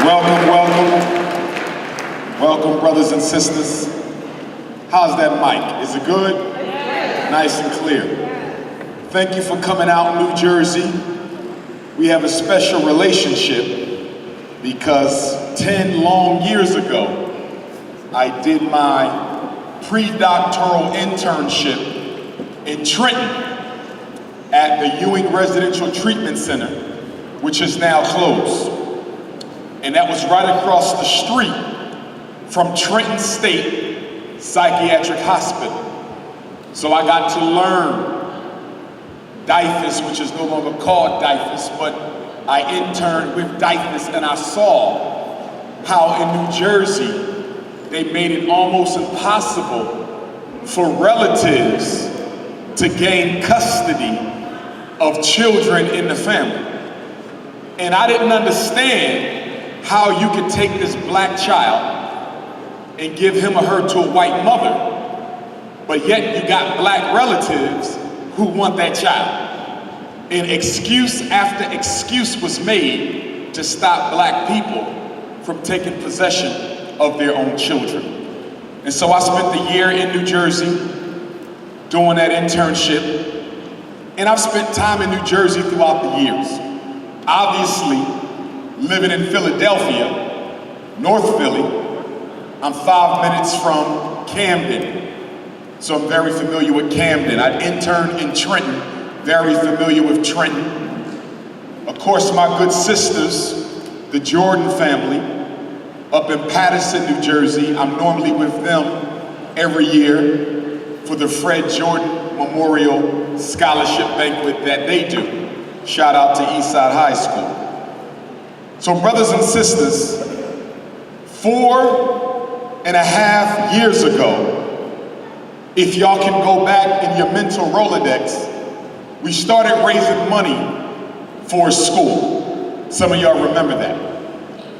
Welcome, welcome. Welcome, brothers and sisters. How's that mic? Is it good? Nice and clear. Thank you for coming out, New Jersey. We have a special relationship because 10 long years ago, I did my pre-doctoral internship in Trenton at the Ewing Residential Treatment Center, which is now closed. And that was right across the street from Trenton State Psychiatric Hospital. So I got to learn DIFUS, which is no longer called DIFUS, but I interned with DIFUS and I saw how in New Jersey, they made it almost impossible for relatives to gain custody of children in the family. And I didn't understand how you could take this black child and give him or her to a white mother, but yet you got black relatives who want that child. And excuse after excuse was made to stop black people from taking possession of their own children. And so I spent the year in New Jersey doing that internship, and I've spent time in New Jersey throughout the years. Obviously, living in Philadelphia, North Philly, I'm 5 minutes from Camden, so I'm very familiar with Camden. I interned in Trenton, very familiar with Trenton. Of course, my good sisters, the Jordan family, up in Paterson, New Jersey. I'm normally with them every year for the Fred Jordan Memorial Scholarship Banquet that they do. Shout out to Eastside High School. So brothers and sisters, 4.5 years ago, if y'all can go back in your mental Rolodex, we started raising money for a school. Some of y'all remember that.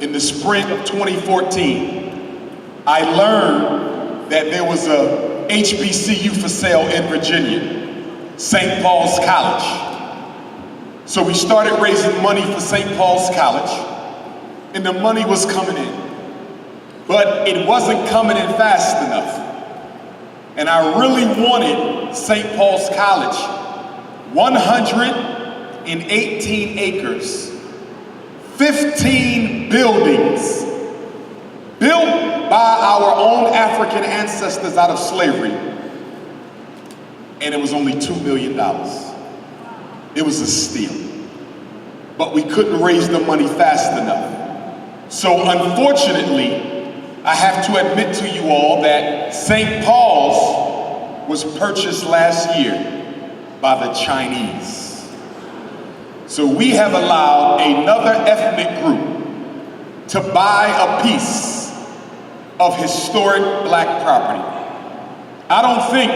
In the spring of 2014, I learned that there was a HBCU for sale in Virginia, St. Paul's College. So we started raising money for St. Paul's College, and the money was coming in. But it wasn't coming in fast enough. And I really wanted St. Paul's College, 118 acres, 15 buildings, built by our own African ancestors out of slavery, and it was only $2 million. It was a steal. But we couldn't raise the money fast enough. So unfortunately, I have to admit to you all that St. Paul's was purchased last year by the Chinese. So we have allowed another ethnic group to buy a piece of historic black property. I don't think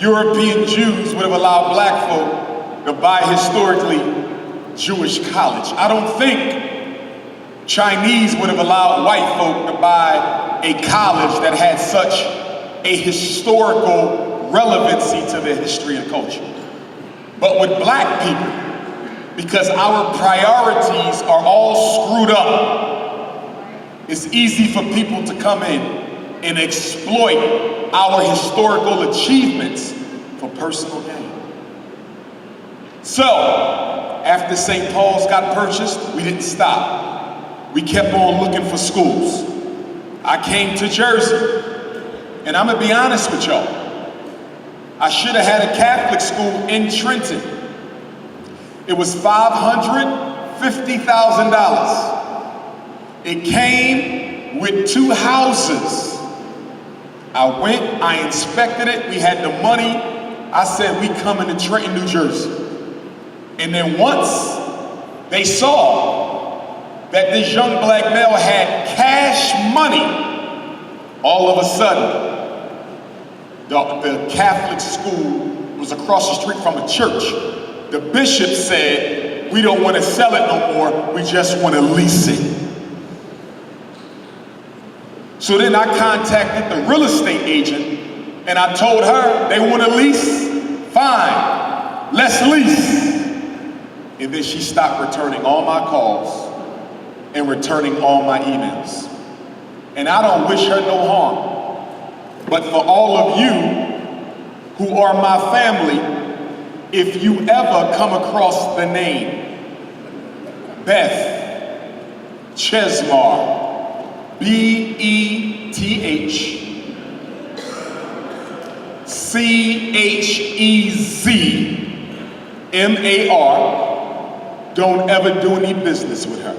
European Jews would have allowed black folk to buy historically Jewish college. I don't think Chinese would have allowed white folk to buy a college that had such a historical relevancy to their history and culture. But with black people, because our priorities are all screwed up, it's easy for people to come in and exploit our historical achievements for personal gain. So, after St. Paul's got purchased, we didn't stop. We kept on looking for schools. I came to Jersey, and I'm gonna be honest with y'all. I should have had a Catholic school in Trenton. It was $550,000. It came with 2 houses. I went, I inspected it, we had the money. I said, we coming to Trenton, New Jersey. And then once they saw that this young black male had cash money, all of a sudden, the Catholic school was across the street from a church. The bishop said, we don't want to sell it no more, we just want to lease it. So then I contacted the real estate agent and I told her, they want to lease? Fine, let's lease. And then she stopped returning all my calls. and returning all my emails. And I don't wish her no harm. But for all of you who are my family, if you ever come across the name Beth Chesmar, Bethchezez, don't ever do any business with her,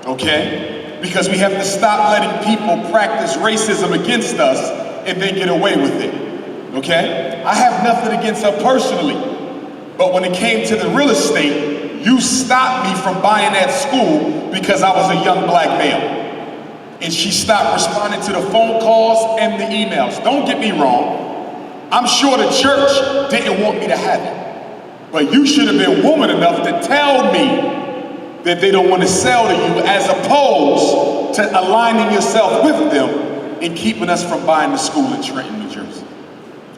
okay? Because we have to stop letting people practice racism against us and then get away with it, okay? I have nothing against her personally, but when it came to the real estate, you stopped me from buying that school because I was a young black male. And she stopped responding to the phone calls and the emails. Don't get me wrong. I'm sure the church didn't want me to have it, but you should have been woman enough to tell me that they don't want to sell to you, as opposed to aligning yourself with them and keeping us from buying the school in Trenton, New Jersey.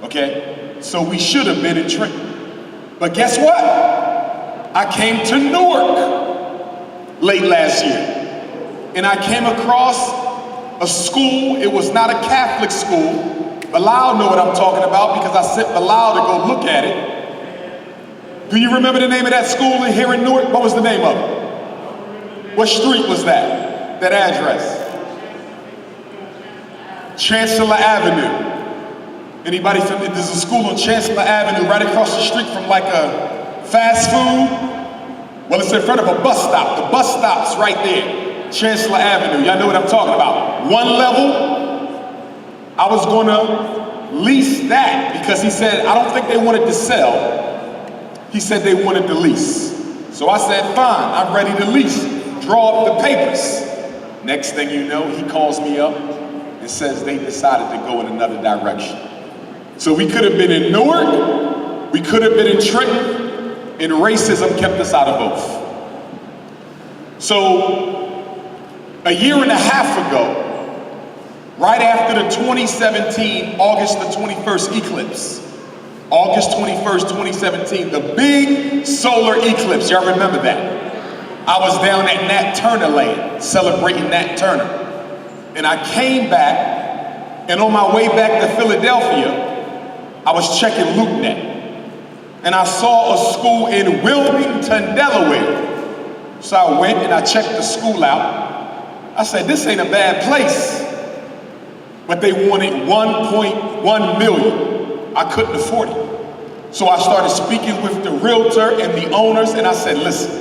Okay? So we should have been in Trenton. But guess what? I came to Newark late last year, and I came across a school. It was not a Catholic school. Bilal know what I'm talking about because I sent Bilal to go look at it. Do you remember the name of that school here in Newark? What was the name of it? What street was that? That address? Chancellor Avenue. Anybody from, there's a school on Chancellor Avenue right across the street from like a fast food. Well, it's in front of a bus stop. The bus stop's right there. Chancellor Avenue. Y'all know what I'm talking about. One level. I was gonna lease that because he said, I don't think they wanted to sell. He said they wanted to lease. So I said, fine, I'm ready to lease. Draw up the papers. Next thing you know, he calls me up and says they decided to go in another direction. So we could have been in Newark, we could have been in Trenton, and racism kept us out of both. So a year and a half ago, right after the 2017 August the 21st eclipse, August 21st, 2017, the big solar eclipse, y'all remember that? I was down at Nat Turner land, celebrating Nat Turner. And I came back, and on my way back to Philadelphia, I was checking LoopNet. And I saw a school in Wilmington, Delaware. So I went and I checked the school out. I said, this ain't a bad place. But they wanted 1.1 million. I couldn't afford it. So I started speaking with the realtor and the owners, and I said, listen,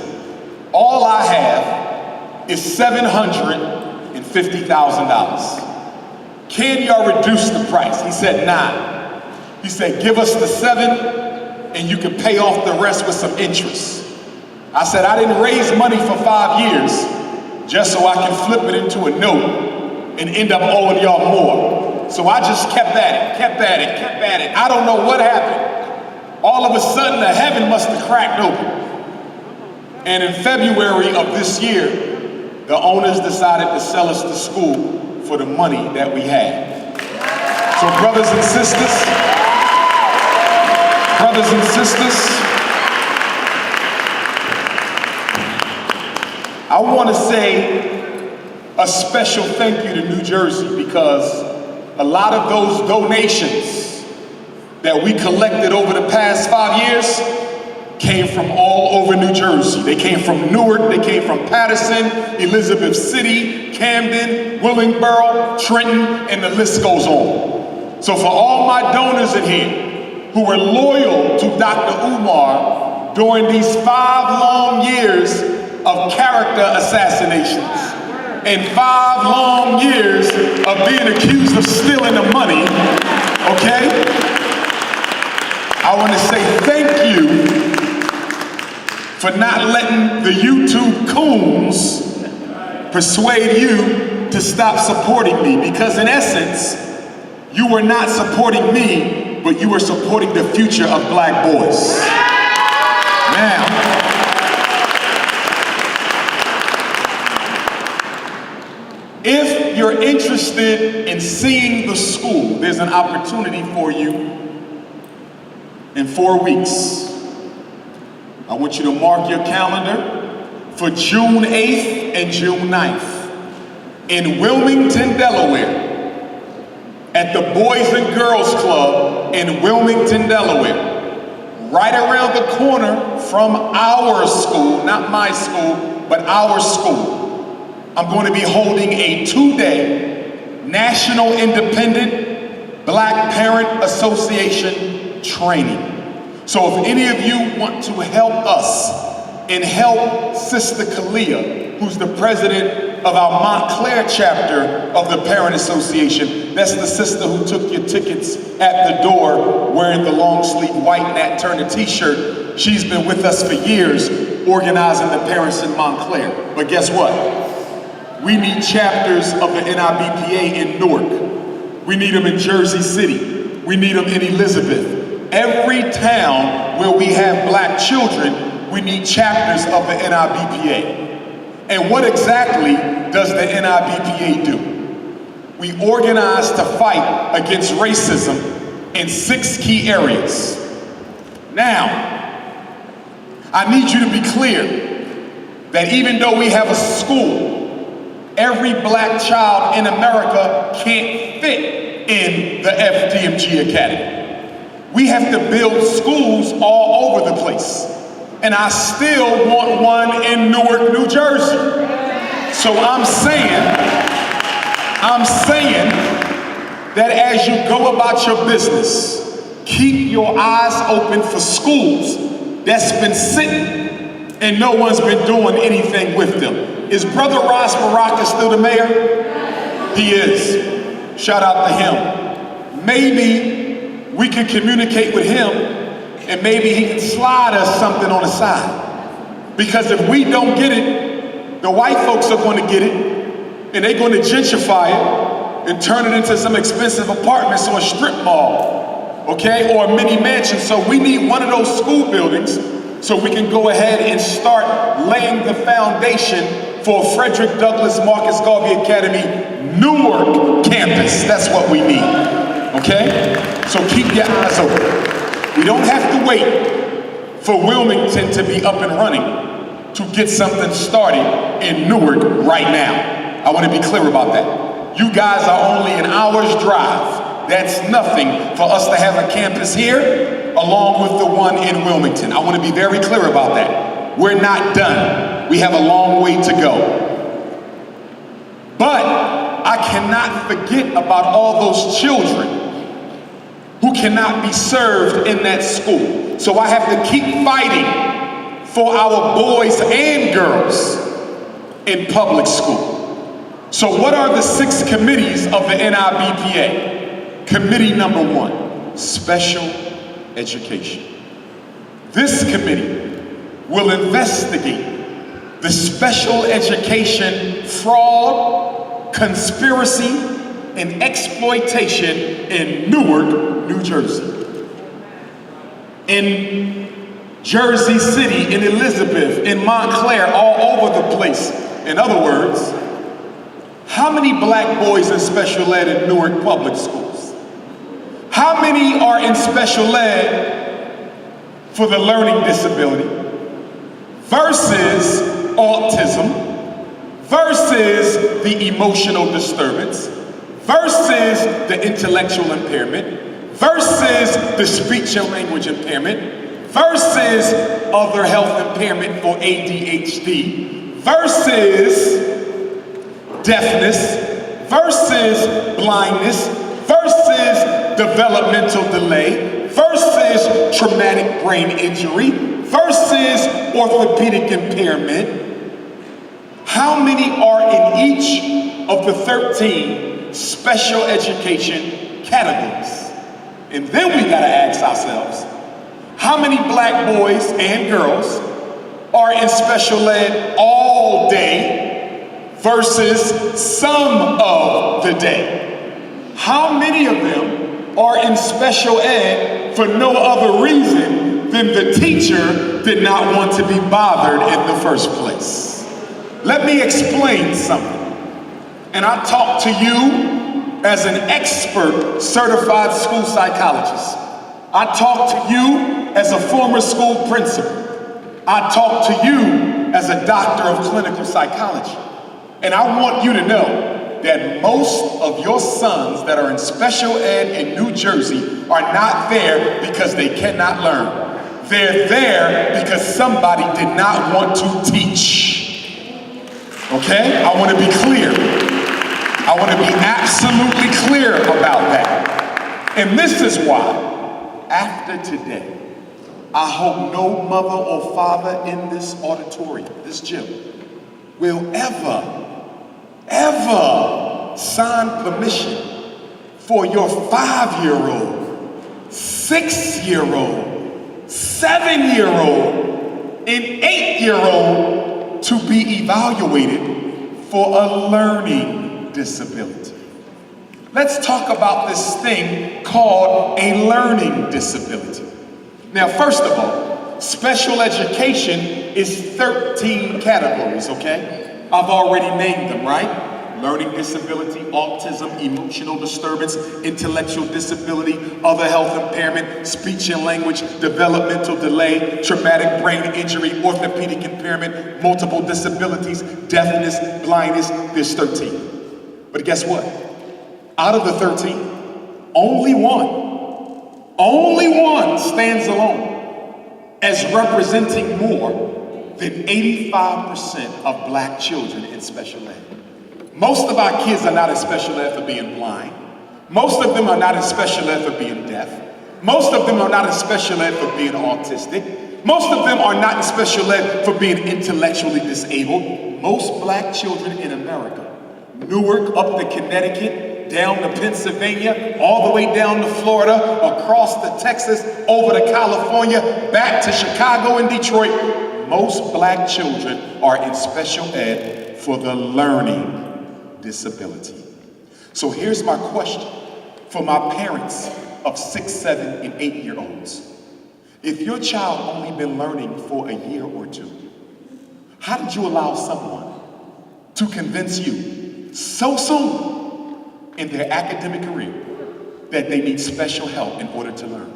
all I have is $750,000. Can y'all reduce the price? He said, nah. He said, give us the 7 and you can pay off the rest with some interest. I said, I didn't raise money for 5 years just so I can flip it into a note and end up owing y'all more. So I just kept at it. I don't know what happened. All of a sudden, the heaven must have cracked open. And in February of this year, the owners decided to sell us the school for the money that we had. So brothers and sisters, I want to say a special thank you to New Jersey, because a lot of those donations that we collected over the past 5 years came from all over New Jersey. They came from Newark, they came from Patterson, Elizabeth City, Camden, Willingboro, Trenton, and the list goes on. So for all my donors in here who were loyal to Dr. Umar during these 5 long years of character assassinations, and 5 long years of being accused of stealing the money, okay? I want to say thank you for not letting the YouTube coons persuade you to stop supporting me, because in essence, you were not supporting me, but you were supporting the future of black boys. Now, if you're interested in seeing the school, there's an opportunity for you in 4 weeks. I want you to mark your calendar. for June 8th and June 9th in Wilmington, Delaware, at the Boys and Girls Club in Wilmington, Delaware. Right around the corner from our school, not my school, but our school. I'm going to be holding a 2-day National Independent Black Parent Association training. So if any of you want to help us and help Sister Kalia, who's the president of our Montclair chapter of the Parent Association, that's the sister who took your tickets at the door wearing the long sleeve white Nat Turner t-shirt. She's been with us for years organizing the parents in Montclair. But guess what? We need chapters of the NIBPA in Newark. We need them in Jersey City. We need them in Elizabeth. Every town where we have black children, we need chapters of the NIBPA. And what exactly does the NIBPA do? We organize to fight against racism in 6 key areas. Now, I need you to be clear that even though we have a school, every black child in America can't fit in the FDMG Academy. We have to build schools all over the place. And I still want one in Newark, New Jersey. So I'm saying that as you go about your business, keep your eyes open for schools that's been sitting and no one's been doing anything with them. Is Brother Ross Baraka still the mayor? He is. Shout out to him. Maybe we can communicate with him and maybe he can slide us something on the side. Because if we don't get it, the white folks are going to get it, and they're going to gentrify it and turn it into some expensive apartments or a strip mall, okay, or a mini mansion. So we need one of those school buildings so we can go ahead and start laying the foundation for Frederick Douglass Marcus Garvey Academy Newark campus. That's what we need, okay? So keep your eyes open. We don't have to wait for Wilmington to be up and running to get something started in Newark right now. I want to be clear about that. You guys are only an hour's drive. That's nothing for us to have a campus here along with the one in Wilmington. I want to be very clear about that. We're not done. We have a long way to go. But I cannot forget about all those children who cannot be served in that school. So I have to keep fighting for our boys and girls in public school. So what are the 6 committees of the NIBPA? Committee number 1, special education. This committee will investigate the special education fraud, conspiracy, and exploitation in Newark, New Jersey. In Jersey City, in Elizabeth, in Montclair, all over the place. In other words, how many black boys in special ed in Newark public schools? How many are in special ed for the learning disability versus autism versus the emotional disturbance versus the intellectual impairment versus the speech and language impairment versus other health impairment for ADHD versus deafness versus blindness versus developmental delay versus traumatic brain injury versus orthopedic impairment. How many are in each of the 13 special education categories? And then we gotta ask ourselves, how many black boys and girls are in special ed all day versus some of the day? How many of them are in special ed for no other reason than the teacher did not want to be bothered in the first place? Let me explain something. And I talk to you as an expert certified school psychologist. I talk to you as a former school principal. I talk to you as a doctor of clinical psychology. And I want you to know that most of your sons that are in special ed in New Jersey are not there because they cannot learn. They're there because somebody did not want to teach. Okay? I want to be clear. I want to be absolutely clear about that. And this is why, after today, I hope no mother or father in this auditorium, this gym, will ever sign permission for your 5-year-old, 6-year-old, 7-year-old, and 8-year-old to be evaluated for a learning disability. Let's talk about this thing called a learning disability. Now, first of all, special education is 13 categories, okay? I've already named them, right? Learning disability, autism, emotional disturbance, intellectual disability, other health impairment, speech and language, developmental delay, traumatic brain injury, orthopedic impairment, multiple disabilities, deafness, blindness. There's 13. But guess what? Out of the 13, only one stands alone as representing more than 85% of black children in special ed. Most of our kids are not in special ed for being blind. Most of them are not in special ed for being deaf. Most of them are not in special ed for being autistic. Most of them are not in special ed for being intellectually disabled. Most black children in America, Newark up to Connecticut, down to Pennsylvania, all the way down to Florida, across to Texas, over to California, back to Chicago and Detroit. Most black children are in special ed for the learning disability. So here's my question for my parents of 6, 7, and 8-year-olds. If your child only been learning for a year or two, how did you allow someone to convince you so soon in their academic career that they need special help in order to learn?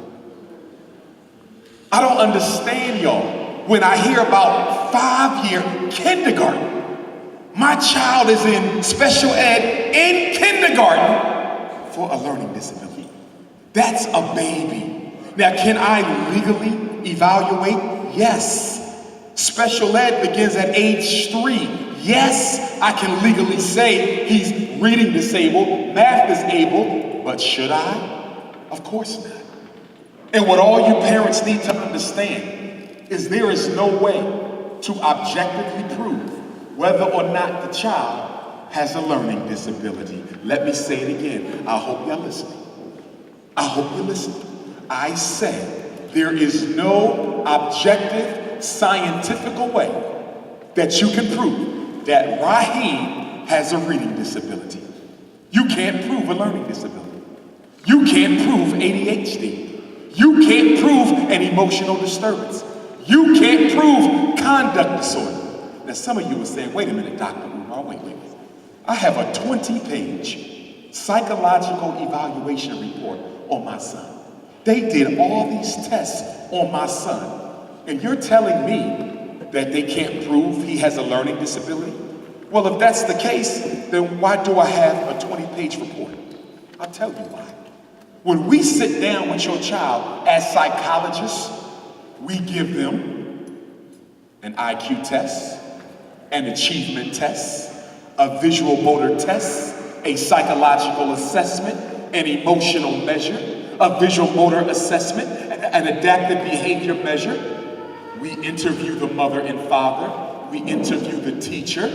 I don't understand, y'all, when I hear about 5-year kindergarten. My child is in special ed in kindergarten for a learning disability. That's a baby. Now, can I legally evaluate? Yes. Special ed begins at age 3. Yes, I can legally say he's reading disabled, math disabled, but should I? Of course not. And what all you parents need to understand is there is no way to objectively prove whether or not the child has a learning disability. Let me say it again. I hope you're listening. I hope you're listening. I said there is no objective scientific way that you can prove that Raheem has a reading disability. You can't prove a learning disability. You can't prove ADHD. You can't prove an emotional disturbance. You can't prove conduct disorder. Now some of you are saying, wait a minute, Dr. Umar, wait. I have a 20-page psychological evaluation report on my son. They did all these tests on my son, and you're telling me that they can't prove he has a learning disability? Well, if that's the case, then why do I have a 20-page report? I'll tell you why. When we sit down with your child as psychologists, we give them an IQ test, an achievement test, a visual motor test, a psychological assessment, an emotional measure, a visual motor assessment, an adaptive behavior measure. We interview the mother and father. We interview the teacher.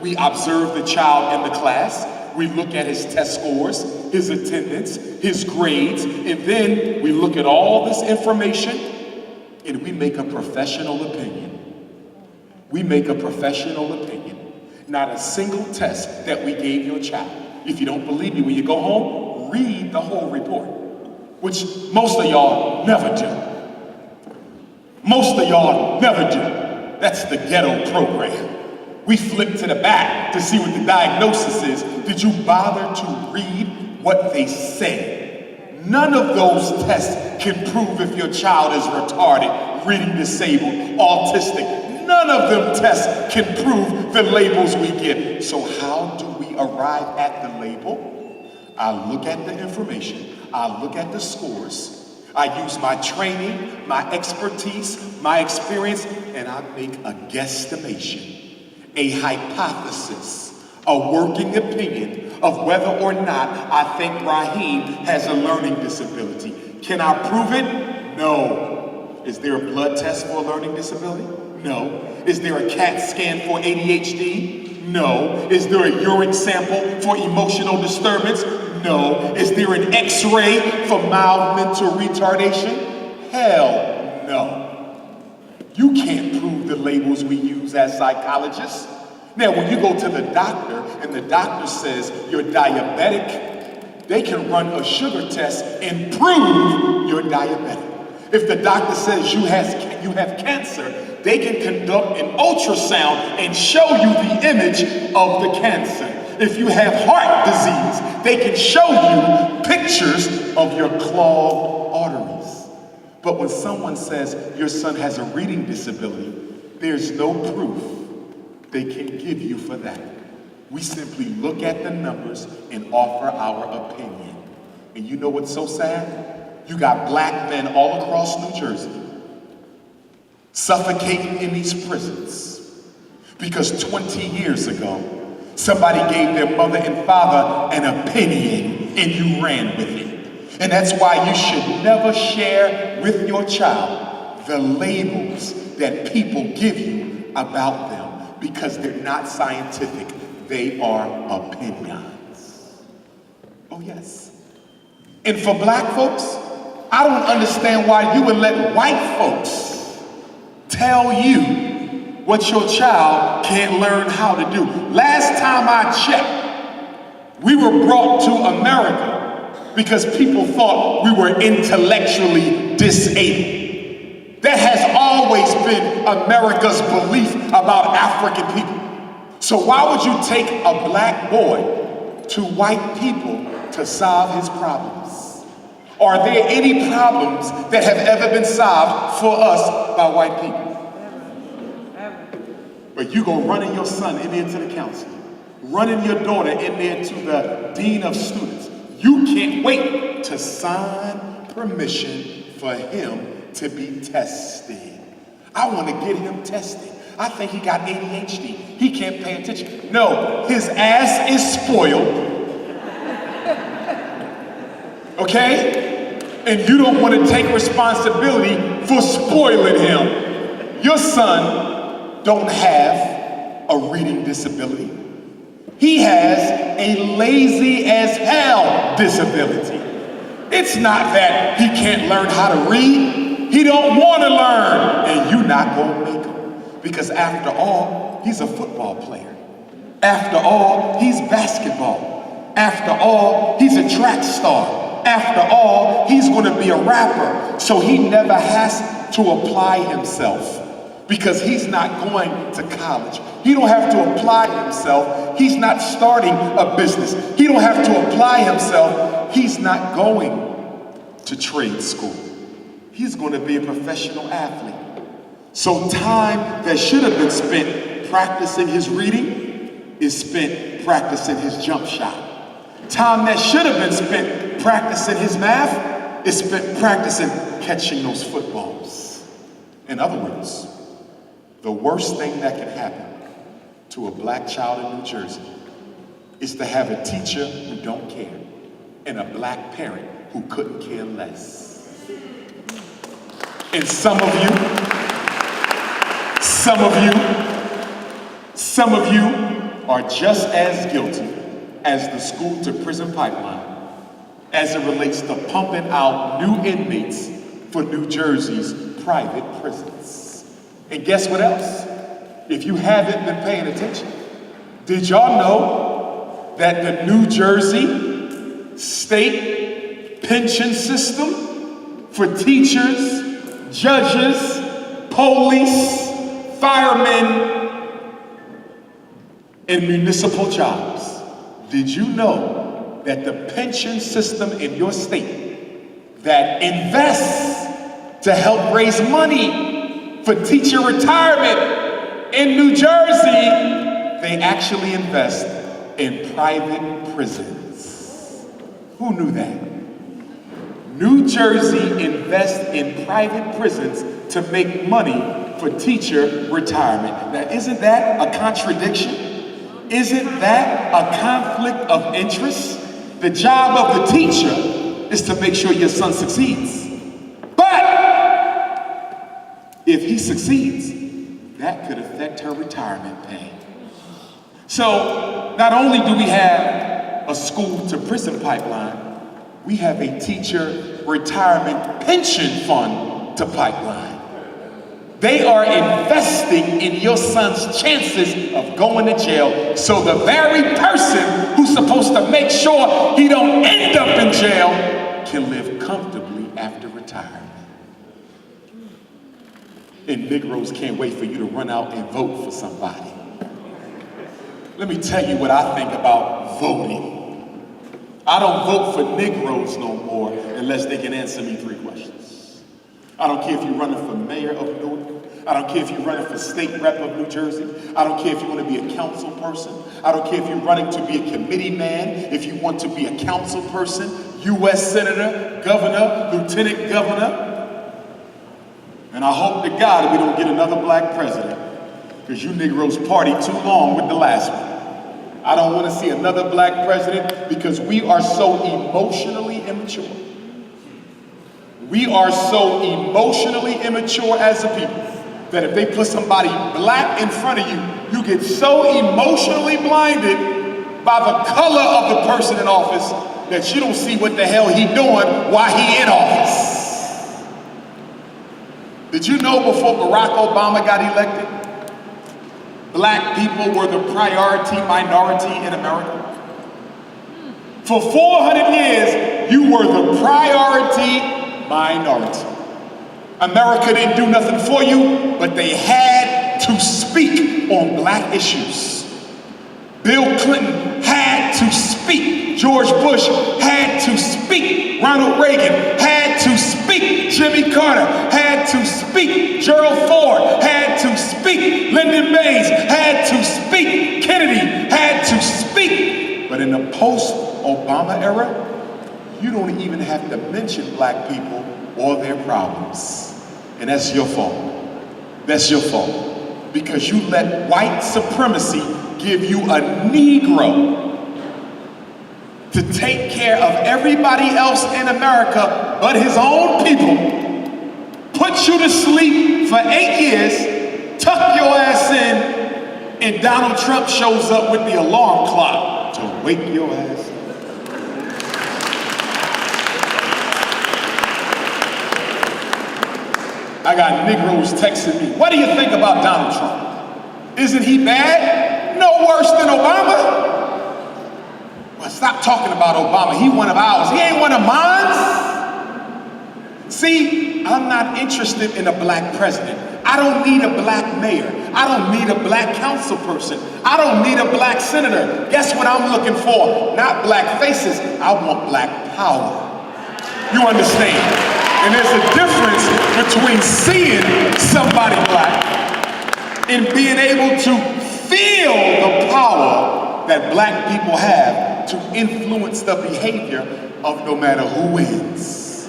We observe the child in the class. We look at his test scores, his attendance, his grades, and then we look at all this information and we make a professional opinion. We make a professional opinion. Not a single test that we gave your child. If you don't believe me, when you go home, read the whole report, which most of y'all never do. Most of y'all never do. That's the ghetto program. We flip to the back to see what the diagnosis is. Did you bother to read what they say? None of those tests can prove if your child is retarded. reading disabled, autistic. None of them tests can prove the labels we get. So how do we arrive at the label? I look at the information, I look at the scores, I use my training, my expertise, my experience, and I make a guesstimation, a hypothesis, a working opinion of whether or not I think Raheem has a learning disability. Can I prove it? No. Is there a blood test for a learning disability? No. Is there a CAT scan for ADHD? No. Is there a urine sample for emotional disturbance? No. Is there an X-ray for mild mental retardation? Hell no. You can't prove the labels we use as psychologists. Now, when you go to the doctor and the doctor says you're diabetic, they can run a sugar test and prove you're diabetic. If the doctor says you have cancer, they can conduct an ultrasound and show you the image of the cancer. If you have heart disease, they can show you pictures of your clogged arteries. But when someone says your son has a reading disability, there's no proof they can give you for that. We simply look at the numbers and offer our opinion. And you know what's so sad? You got black men all across New Jersey suffocating in these prisons because 20 years ago, somebody gave their mother and father an opinion and you ran with it. And that's why you should never share with your child the labels that people give you about them, because they're not scientific, they are opinions. Oh yes. And for black folks, I don't understand why you would let white folks tell you what your child can't learn how to do. Last time I checked, we were brought to America because people thought we were intellectually disabled. That has always been America's belief about African people. So why would you take a black boy to white people to solve his problems? Are there any problems that have ever been solved for us by white people? But you go running your son in there to the counselor, running your daughter in there to the dean of students. You can't wait to sign permission for him to be tested. I want to get him tested. I think he got ADHD. He can't pay attention. No, his ass is spoiled. Okay? And you don't want to take responsibility for spoiling him. Your son don't have a reading disability. He has a lazy as hell disability. It's not that he can't learn how to read. He don't want to learn, and you're not going to make him. Because after all, he's a football player. After all, he's basketball. After all, he's a track star. After all, he's going to be a rapper. So he never has to apply himself because he's not going to college. He don't have to apply himself. He's not starting a business. He don't have to apply himself. He's not going to trade school. He's going to be a professional athlete. So time that should have been spent practicing his reading is spent practicing his jump shot. Time that should have been spent practicing his math is spent practicing catching those footballs. In other words, the worst thing that can happen to a black child in New Jersey is to have a teacher who don't care and a black parent who couldn't care less. And some of you are just as guilty as the school to prison pipeline as it relates to pumping out new inmates for New Jersey's private prisons. And guess what else? If you haven't been paying attention, did y'all know that the New Jersey state pension system for teachers, judges, police, firemen, and municipal jobs, did you know that the pension system in your state that invests to help raise money for teacher retirement in New Jersey, they actually invest in private prisons. Who knew that? New Jersey invests in private prisons to make money for teacher retirement. Now, isn't that a contradiction? Isn't that a conflict of interest? The job of the teacher is to make sure your son succeeds. But if he succeeds, that could affect her retirement pay. So not only do we have a school to prison pipeline, we have a teacher retirement pension fund to pipeline. They are investing in your son's chances of going to jail, so the very person who's supposed to make sure he don't end up in jail can live comfortably after retirement. And Negroes can't wait for you to run out and vote for somebody. Let me tell you what I think about voting. I don't vote for Negroes no more unless they can answer me 3 questions. I don't care if you're running for mayor of Newark. I don't care if you're running for state rep of New Jersey. I don't care if you want to be a council person. I don't care if you're running to be a committee man, if you want to be a council person, U.S. Senator, Governor, Lieutenant Governor. And I hope to God we don't get another black president, because you Negroes partied too long with the last one. I don't want to see another black president because we are so emotionally immature. We are so emotionally immature as a people that if they put somebody black in front of you, you get so emotionally blinded by the color of the person in office that you don't see what the hell he doing while he in office. Did you know before Barack Obama got elected, black people were the priority minority in America? For 400 years, you were the priority minority. America didn't do nothing for you, but they had to speak on black issues. Bill Clinton had to speak. George Bush had to speak. Ronald Reagan had to speak. Jimmy Carter had to speak. Gerald Ford had to speak. Lyndon Baines had to speak. Kennedy had to speak. But in the post-Obama era, you don't even have to mention black people or their problems. And that's your fault. That's your fault. Because you let white supremacy give you a Negro to take care of everybody else in America but his own people, put you to sleep for 8 years, tuck your ass in, and Donald Trump shows up with the alarm clock to wake your ass up. I got Negroes texting me, what do you think about Donald Trump? Isn't he bad? No worse than Obama. Well, stop talking about Obama. He one of ours. He ain't one of mine. See, I'm not interested in a black president. I don't need a black mayor. I don't need a black council person. I don't need a black senator. Guess what I'm looking for? Not black faces. I want black power. You understand? And there's a difference between seeing somebody black and being able to feel the power that black people have to influence the behavior of no matter who wins.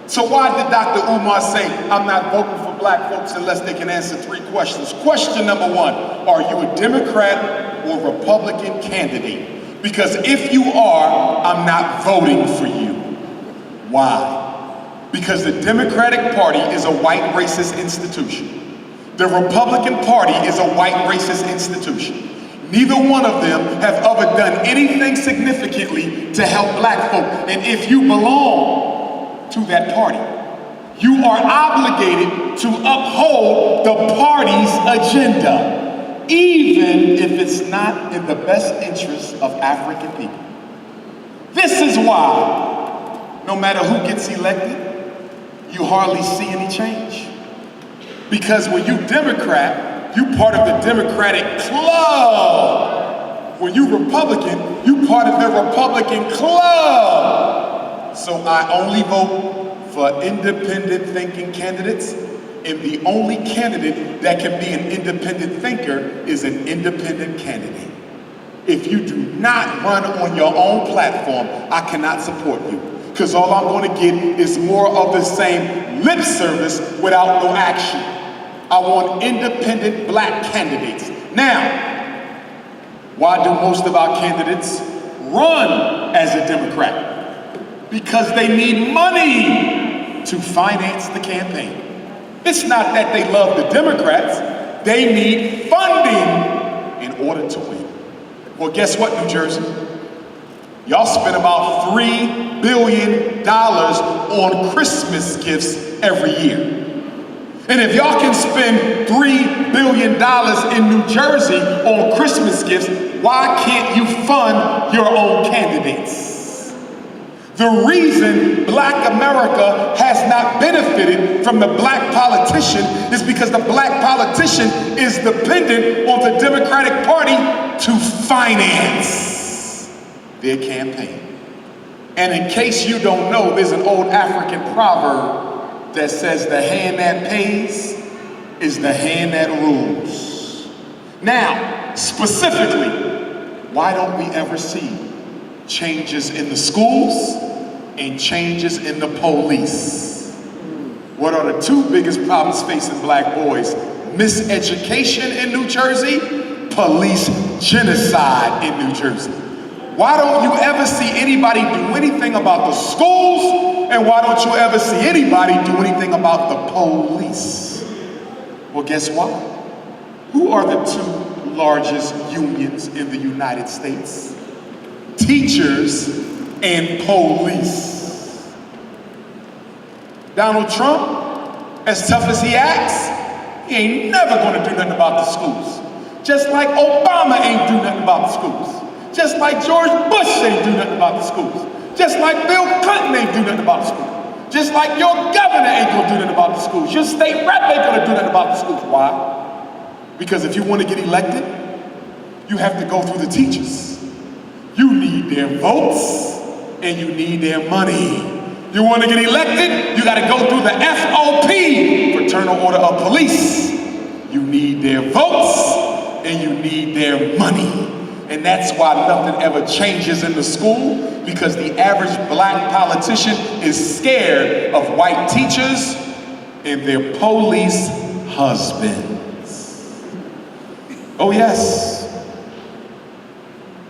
So why did Dr. Umar say, I'm not voting for black folks unless they can answer 3 questions? Question number 1, are you a Democrat or Republican candidate? Because if you are, I'm not voting for you. Why? Because the Democratic Party is a white racist institution. The Republican Party is a white racist institution. Neither one of them have ever done anything significantly to help black folk. And if you belong to that party, you are obligated to uphold the party's agenda, even if it's not in the best interest of African people. This is why, no matter who gets elected, you hardly see any change. Because when you Democrat, you part of the Democratic club. When you Republican, you part of the Republican club. So I only vote for independent thinking candidates And the only candidate that can be an independent thinker is an independent candidate. If you do not run on your own platform, I cannot support you. Because all I'm going to get is more of the same lip service without no action. I want independent black candidates. Now, why do most of our candidates run as a Democrat? Because they need money to finance the campaign. It's not that they love the Democrats, they need funding in order to win. Well, guess what, New Jersey? Y'all spend about $3 billion on Christmas gifts every year. And if y'all can spend $3 billion in New Jersey on Christmas gifts, why can't you fund your own candidates? The reason Black America has not benefited from the black politician is because the black politician is dependent on the Democratic Party to finance their campaign. And in case you don't know, there's an old African proverb that says the hand that pays is the hand that rules. Now, specifically, why don't we ever see changes in the schools and changes in the police? What are the two biggest problems facing black boys? Miseducation in New Jersey, police genocide in New Jersey. Why don't you ever see anybody do anything about the schools? And why don't you ever see anybody do anything about the police? Well, guess what? Who are the two largest unions in the United States? Teachers and police. Donald Trump, as tough as he acts, he ain't never gonna do nothing about the schools. Just like Obama ain't do nothing about the schools. Just like George Bush ain't do nothing about the schools. Just like Bill Clinton ain't do nothing about the schools. Just like your governor ain't gonna do nothing about the schools. Your state rep ain't gonna do nothing about the schools. Why? Because if you want to get elected, you have to go through the teachers. You need their votes and you need their money. You want to get elected, you got to go through the FOP, Fraternal Order of Police. You need their votes and you need their money. And that's why nothing ever changes in the school, because the average black politician is scared of white teachers and their police husbands. Oh yes.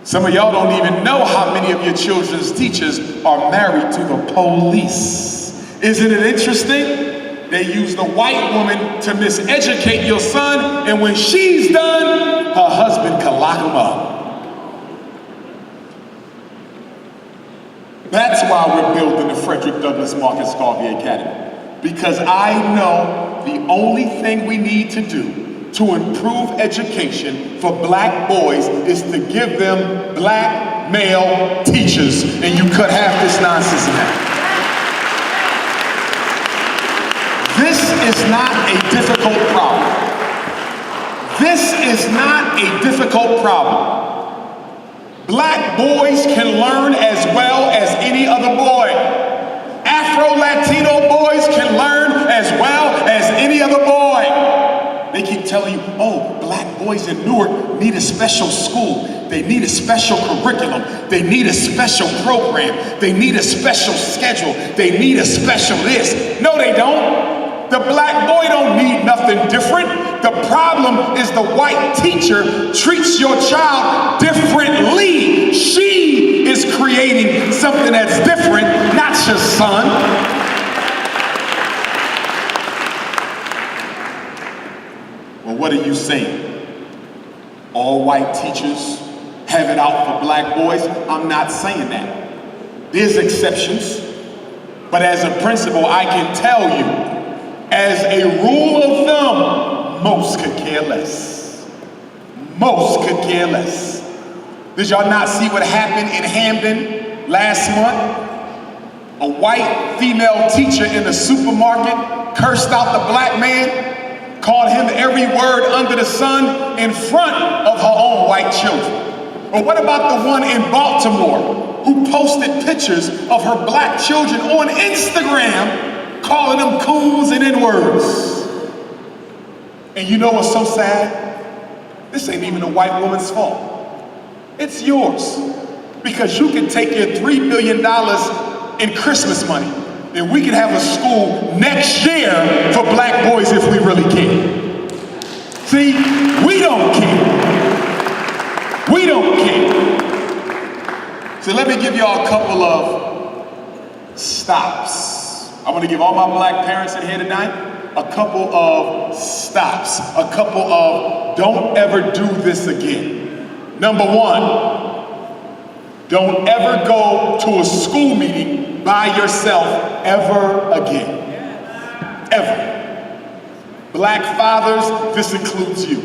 Some of y'all don't even know how many of your children's teachers are married to the police. Isn't it interesting? They use the white woman to miseducate your son, and when she's done, her husband can lock him up. That's why we're building the Frederick Douglass Marcus Garvey Academy. Because I know the only thing we need to do to improve education for black boys is to give them black male teachers. And you could have this nonsense now. This is not a difficult problem. This is not a difficult problem. Black boys can learn as well as any other boy. Afro-Latino boys can learn as well as any other boy. They keep telling you, oh, black boys in Newark need a special school. They need a special curriculum. They need a special program. They need a special schedule. They need a special this. No, they don't. The black boy don't need nothing different. The problem is the white teacher treats your child differently. She is creating something that's different, not your son. Well, what are you saying? All white teachers have it out for black boys? I'm not saying that. There's exceptions. But as a principal, I can tell you, as a rule of thumb, most could care less. Most could care less. Did y'all not see what happened in Hamden last month? A white female teacher in a supermarket cursed out the black man, called him every word under the sun in front of her own white children. Or what about the one in Baltimore who posted pictures of her black children on Instagram calling them coons and N-words? And you know what's so sad? This ain't even a white woman's fault. It's yours. Because you can take your $3 billion in Christmas money and we can have a school next year for black boys if we really care. See, we don't care. We don't care. So let me give y'all a couple of stops. I want to give all my black parents in here tonight a couple of stops, a couple of don't ever do this again. Number one, don't ever go to a school meeting by yourself ever again. Ever. Black fathers, this includes you.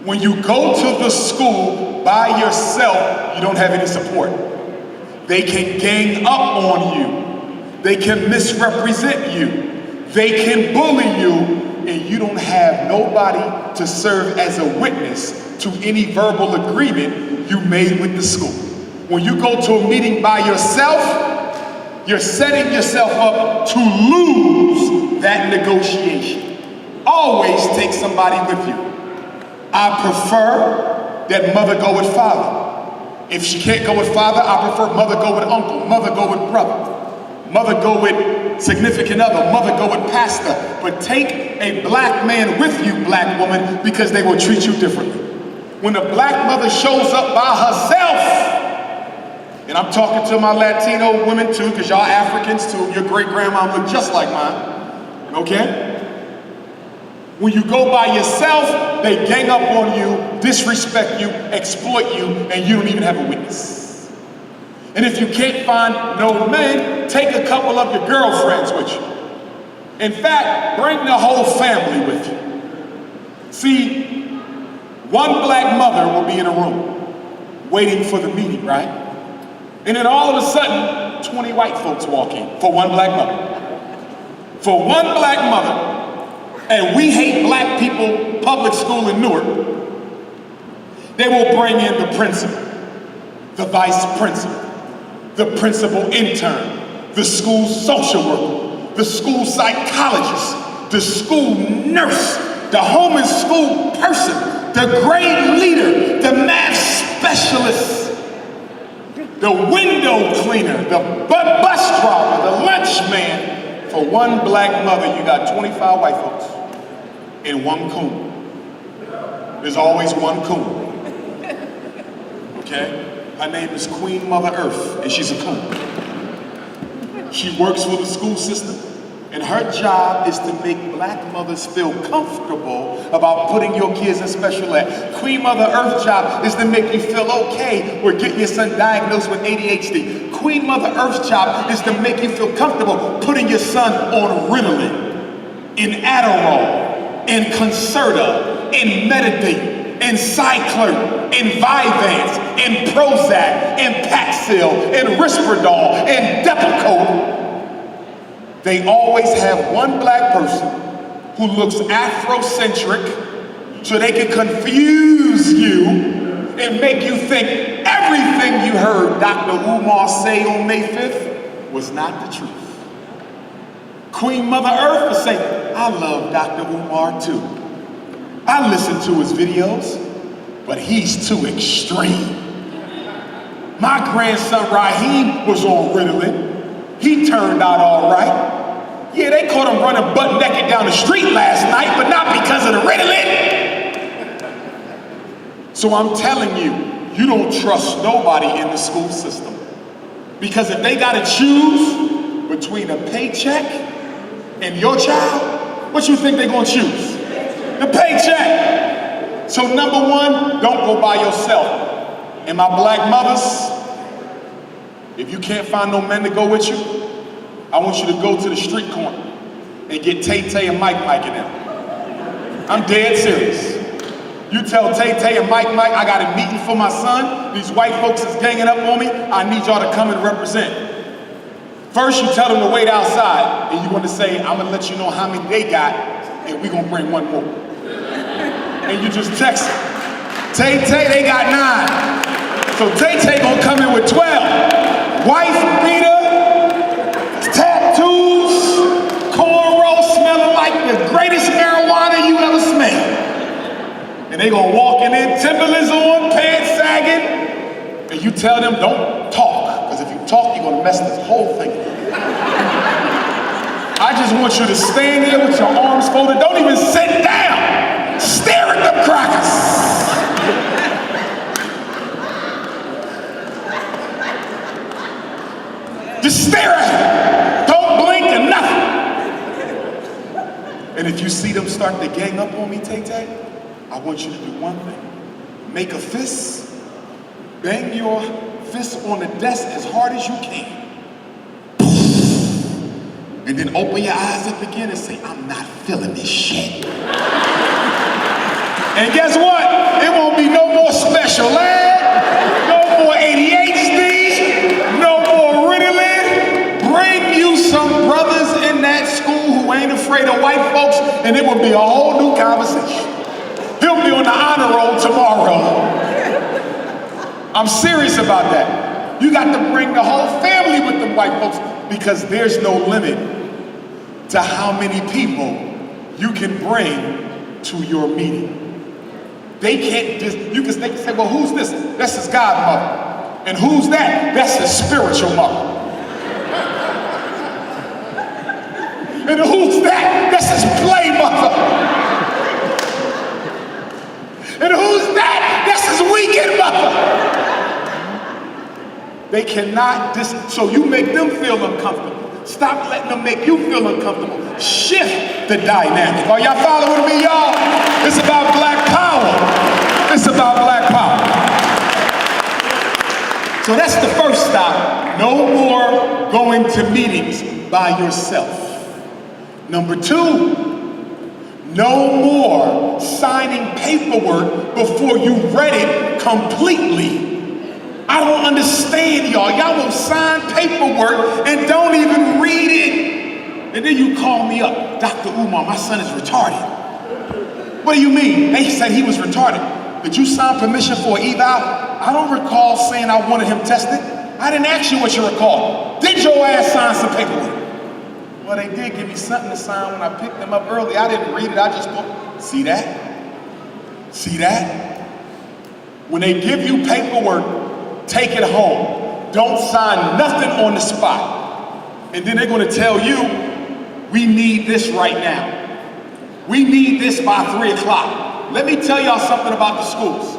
When you go to the school by yourself, you don't have any support. They can gang up on you. They can misrepresent you. They can bully you, and you don't have nobody to serve as a witness to any verbal agreement you made with the school. When you go to a meeting by yourself, you're setting yourself up to lose that negotiation. Always take somebody with you. I prefer that mother go with father. If she can't go with father, I prefer mother go with uncle, mother go with brother. Mother go with significant other, mother go with pastor. But take a black man with you, black woman, because they will treat you differently. When a black mother shows up by herself, and I'm talking to my Latino women too, because y'all Africans too, your great grandma look just like mine, okay? When you go by yourself, they gang up on you, disrespect you, exploit you, and you don't even have a witness. And if you can't find no men, take a couple of your girlfriends with you. In fact, bring the whole family with you. See, one black mother will be in a room waiting for the meeting, right? And then all of a sudden, 20 white folks walk in for one black mother. For one black mother, and we hate black people public school in Newark, they will bring in the principal, the vice principal, the principal intern, the school social worker, the school psychologist, the school nurse, the home and school person, the grade leader, the math specialist, the window cleaner, the bus driver, the lunch man. For one black mother, you got 25 white folks and one coon. There's always one coon. Okay? Her name is Queen Mother Earth, and she's a coon. She works for the school system, and her job is to make black mothers feel comfortable about putting your kids in special ed. Queen Mother Earth's job is to make you feel okay with getting your son diagnosed with ADHD. Queen Mother Earth's job is to make you feel comfortable putting your son on Ritalin, in Adderall, in Concerta, in Metadate, in Cyclone, in Vyvanse, in Prozac, in Paxil, in Risperdal, in Depakote. They always have one black person who looks Afrocentric so they can confuse you and make you think everything you heard Dr. Umar say on May 5th was not the truth. Queen Mother Earth will say, I love Dr. Umar too. I listen to his videos, but he's too extreme. My grandson Raheem was on Ritalin. He turned out all right. Yeah, they caught him running butt naked down the street last night, but not because of the Ritalin. So I'm telling you, you don't trust nobody in the school system. Because if they gotta choose between a paycheck and your child, what you think they're gonna choose? The paycheck. So number one, don't go by yourself. And my black mothers, if you can't find no men to go with you, I want you to go to the street corner and get Tay-Tay and Mike in there. I'm dead serious. You tell Tay-Tay and Mike, I got a meeting for my son. These white folks is ganging up on me. I need y'all to come and represent. First, you tell them to wait outside, and you want to say, I'm gonna let you know how many they got, and we gonna bring one more. And you just text them. Tay-Tay, they got 9. So Tay-Tay gonna come in with 12. Wife beater, tattoos, cornrows smelling like the greatest marijuana you ever smelled. And you tell them, don't talk, because if you talk, you're gonna mess this whole thing up. I just want you to stand there with your arms folded. Don't even sit down. Stare at them crackers. Just stare at them. Don't blink and nothing. And if you see them start to gang up on me, Tay-Tay, I want you to do one thing. Make a fist, bang your fist on the desk as hard as you can. And then open your eyes up again and say, I'm not feeling this shit. And guess what? It won't be no more special ed, no more ADHD, no more Ritalin. Bring you some brothers in that school who ain't afraid of white folks, and it will be a whole new conversation. He'll be on the honor roll tomorrow. I'm serious about that. You got to bring the whole family with them white folks, because there's no limit to how many people you can bring to your meeting. They can't just, they can say, well, who's this? That's his godmother. And who's that? That's his spiritual mother. And who's that? That's his play mother. And who's that? That's his weekend mother. They cannot, so you make them feel uncomfortable. Stop letting them make you feel uncomfortable. Shift the dynamic. Are y'all following me, y'all? It's about black power. It's about black power. So that's the first stop. No more going to meetings by yourself. Number 2, no more signing paperwork before you read it completely. I don't understand y'all. Y'all will sign paperwork and don't even read it. And then you call me up, Dr. Umar, my son is retarded. What do you mean? They said he was retarded. Did you sign permission for an eval? I don't recall saying I wanted him tested. I didn't ask you what you recall. Did your ass sign some paperwork? Well, they did give me something to sign when I picked them up early. I didn't read it. I just thought, see that? See that? When they give you paperwork, take it home. Don't sign nothing on the spot. And then they're going to tell you, we need this right now. We need this by 3 o'clock. Let me tell y'all something about the schools.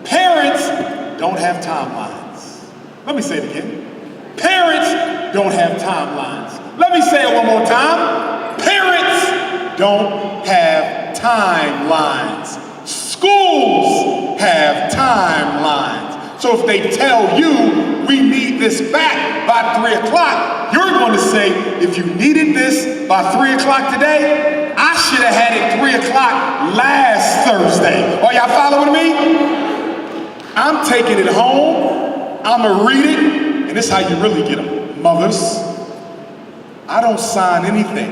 Parents don't have timelines. Let me say it again. Parents don't have timelines. Let me say it one more time. Parents don't have timelines. Schools have timelines. So if they tell you, we need this back by 3 o'clock, you're going to say, if you needed this by 3 o'clock today, I should have had it 3 o'clock last Thursday. Are y'all following me? I'm taking it home, I'm going to read it, and this is how you really get them. Mothers, I don't sign anything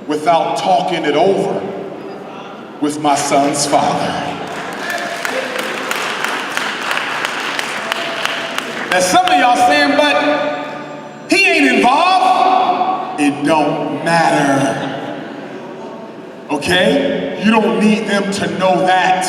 without talking it over with my son's father. Now some of y'all saying, but he ain't involved. It don't matter. Okay? You don't need them to know that.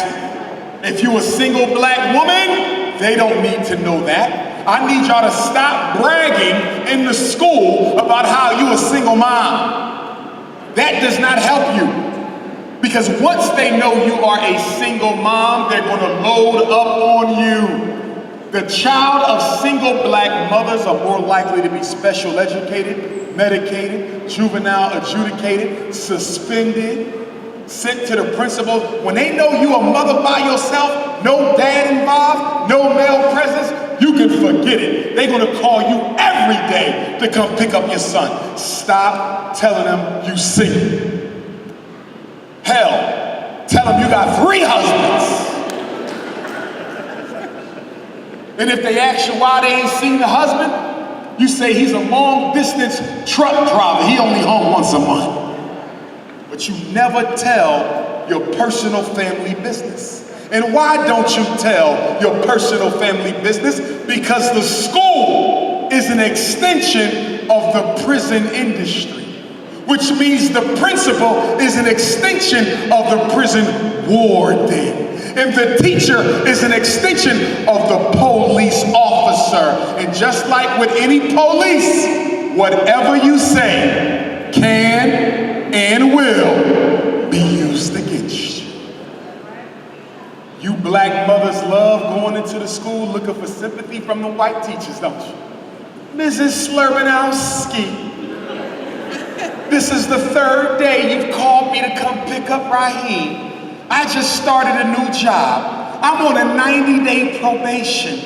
If you're a single black woman, they don't need to know that. I need y'all to stop bragging in the school about how you're a single mom. That does not help you. Because once they know you are a single mom, they're going to load up on you. The child of single black mothers are more likely to be special educated, medicated, juvenile adjudicated, suspended, sent to the principal. When they know you a mother by yourself, no dad involved, no male presence, you can forget it. They're going to call you every day to come pick up your son. Stop telling them you single. Hell, tell them you got 3 husbands. And if they ask you why they ain't seen the husband, you say he's a long-distance truck driver. He only home once a month. But you never tell your personal family business. And why don't you tell your personal family business? Because the school is an extension of the prison industry, which means the principal is an extension of the prison warden. And the teacher is an extension of the police officer. And just like with any police, whatever you say can and will be used against you. You black mothers love going into the school looking for sympathy from the white teachers, don't you? Mrs. Slurbanowski, this is the third day you've called me to come pick up Raheem. I just started a new job. I'm on a 90-day probation.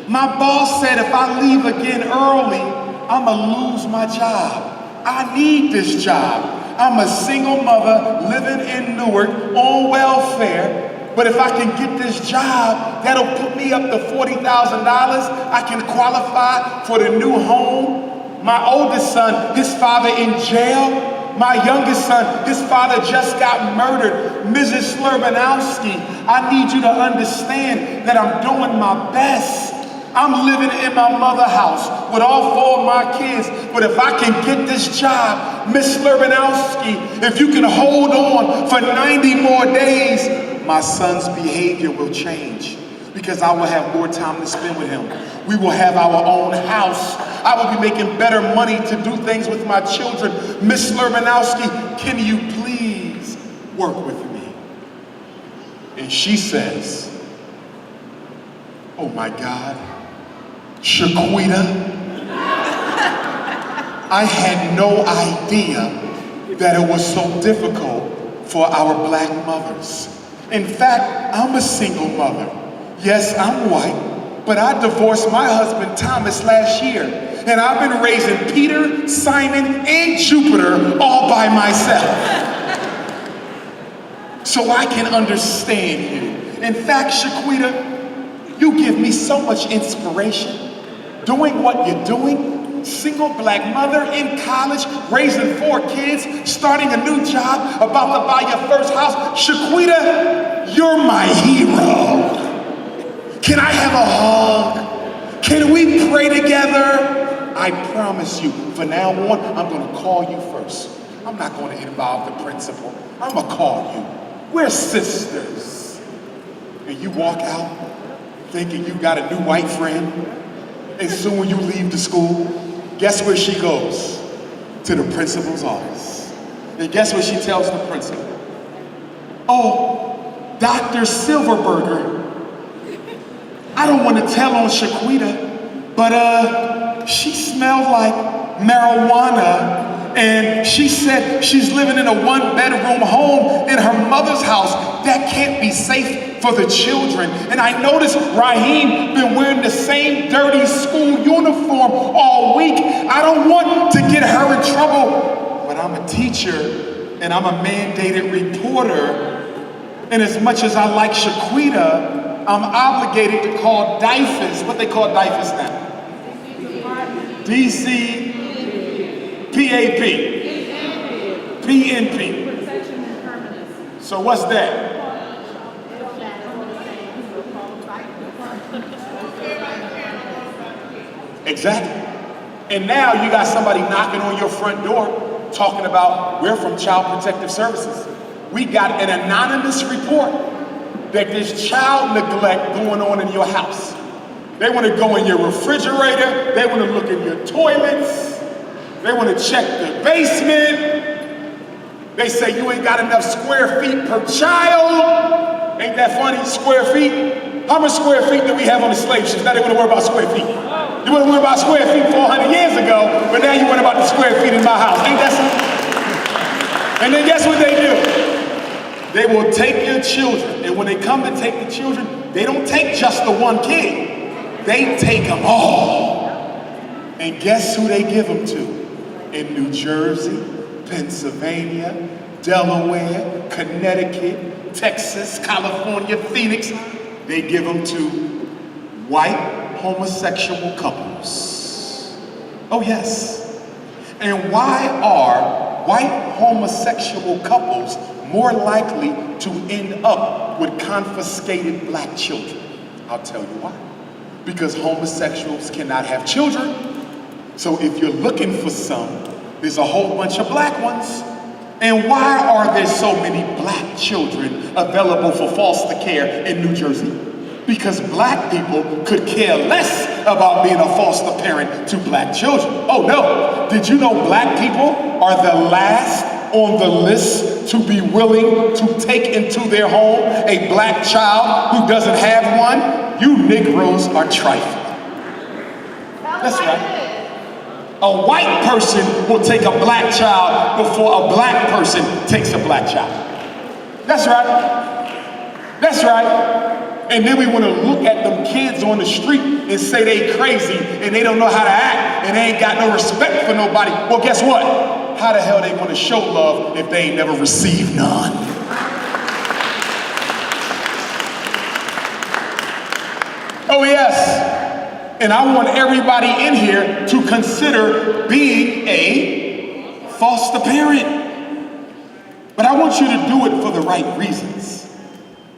My boss said if I leave again early, I'ma lose my job. I need this job. I'm a single mother living in Newark on welfare. But if I can get this job, that'll put me up to $40,000. I can qualify for the new home. My oldest son, his father in jail. My youngest son, his father just got murdered. Mrs. Slurbanowski, I need you to understand that I'm doing my best. I'm living in my mother's house with all four of my kids. But if I can get this job, Miss Slurbanowski, if you can hold on for 90 more days, my son's behavior will change because I will have more time to spend with him. We will have our own house. I will be making better money to do things with my children. Miss Slurbanowski, can you please work with me? And she says, oh my God, Shaquita, I had no idea that it was so difficult for our black mothers. In fact, I'm a single mother. Yes, I'm white, but I divorced my husband Thomas last year, and I've been raising Peter, Simon, and Jupiter all by myself. So I can understand you. In fact, Shaquita, you give me so much inspiration. Doing what you're doing, single black mother in college, raising 4 kids, starting a new job, about to buy your first house. Shaquita, you're my hero. Can I have a hug? Can we pray together? I promise you, from now on, I'm gonna call you first. I'm not gonna involve the principal. I'm gonna call you. We're sisters. And you walk out thinking you got a new white friend, and soon when you leave the school, guess where she goes? To the principal's office. And guess what she tells the principal? Oh, Dr. Silverberger, I don't want to tell on Shaquita, but she smelled like marijuana, and she said she's living in a 1-bedroom home in her mother's house. That can't be safe for the children. And I noticed Raheem been wearing the same dirty school uniform all week. I don't want to get her in trouble, but I'm a teacher and I'm a mandated reporter. And as much as I like Shaquita, I'm obligated to call DIFAS, what they call DIFAS now? DC PAP, PNP. Protection and permanence. So what's that? Exactly. And now you got somebody knocking on your front door talking about, we're from Child Protective Services. We got an anonymous report that there's child neglect going on in your house. They want to go in your refrigerator. They want to look in your toilets. They want to check the basement. They say you ain't got enough square feet per child. Ain't that funny? Square feet? How much square feet do we have on the slave ships? Now they want to worry about square feet. You want to worry about square feet 400 years ago, but now you worry about the square feet in my house. Ain't that something? And then guess what they do? They will take your children, and when they come to take the children, they don't take just the one kid. They take them all. And guess who they give them to? In New Jersey, Pennsylvania, Delaware, Connecticut, Texas, California, Phoenix, they give them to white homosexual couples. Oh yes. And why are white homosexual couples more likely to end up with confiscated black children? I'll tell you why. Because homosexuals cannot have children. So if you're looking for some, there's a whole bunch of black ones. And why are there so many black children available for foster care in New Jersey? Because black people could care less about being a foster parent to black children. Oh no, did you know black people are the last on the list to be willing to take into their home a black child who doesn't have one? You Negroes are trifling. That's right. A white person will take a black child before a black person takes a black child. That's right. That's right. And then we want to look at them kids on the street and say they crazy and they don't know how to act and they ain't got no respect for nobody. Well, guess what? How the hell they want to show love if they ain't never received none? Oh yes. And I want everybody in here to consider being a foster parent. But I want you to do it for the right reasons.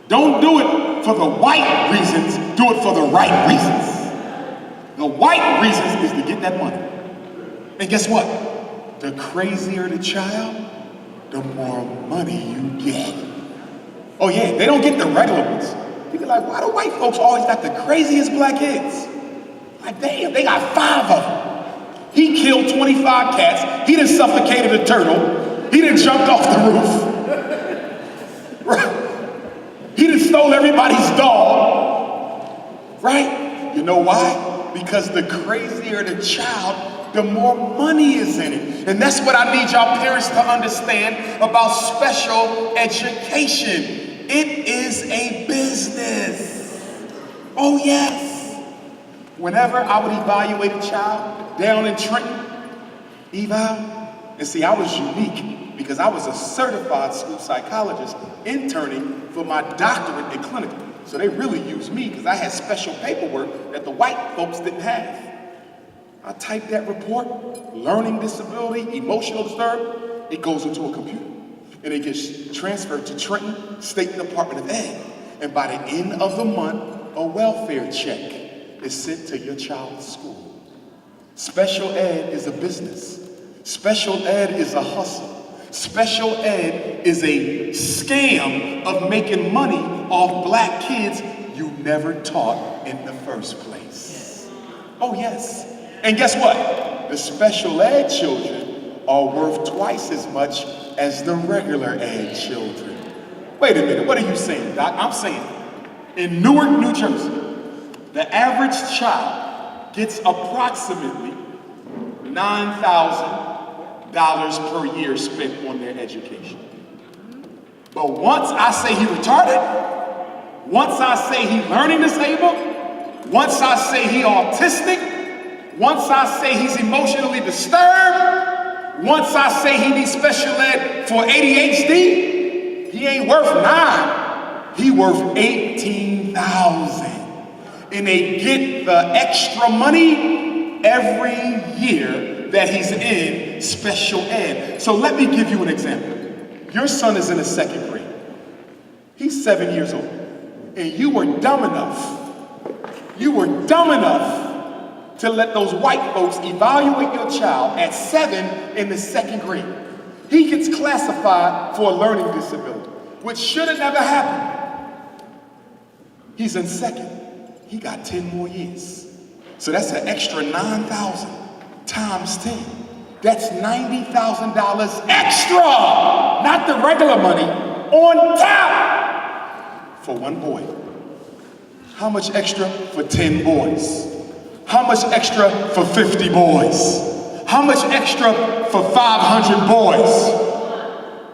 Don't do it for the white reasons, do it for the right reasons. The white reasons is to get that money. And guess what? The crazier the child, the more money you get. Oh yeah, they don't get the regular ones. People are like, why do white folks always got the craziest black kids? Like, damn, they got 5 of them. He killed 25 cats. He done suffocated a turtle. He done jumped off the roof. Right? He done stole everybody's dog. Right? You know why? Because the crazier the child, the more money is in it. And that's what I need y'all parents to understand about special education. It is a business. Oh yes. Whenever I would evaluate a child down in Trenton, and see, I was unique because I was a certified school psychologist interning for my doctorate in clinical. So they really used me because I had special paperwork that the white folks didn't have. I typed that report, learning disability, emotional disturbed, it goes into a computer. And it gets transferred to Trenton State Department of Ed. And by the end of the month, a welfare check is sent to your child's school. Special ed is a business. Special ed is a hustle. Special ed is a scam of making money off black kids you never taught in the first place. Oh yes. And guess what? The special ed children are worth twice as much as the regular ed children. Wait a minute, what are you saying, Doc? I'm saying in Newark, New Jersey, the average child gets approximately $9,000 per year spent on their education. But once I say he retarded, once I say he learning disabled, once I say he autistic, once I say he's emotionally disturbed, once I say he needs special ed for ADHD, he ain't worth 9. He worth 18,000. And they get the extra money every year that he's in special ed. So let me give you an example. Your son is in the 2nd grade. He's 7 years old. And you were dumb enough to let those white folks evaluate your child at 7 in the 2nd grade. He gets classified for a learning disability, which should have never happened. He's in 2nd. He got 10 more years. So that's an extra 9,000 times 10. That's $90,000 extra, not the regular money, on top for one boy. How much extra for 10 boys? How much extra for 50 boys? How much extra for 500 boys?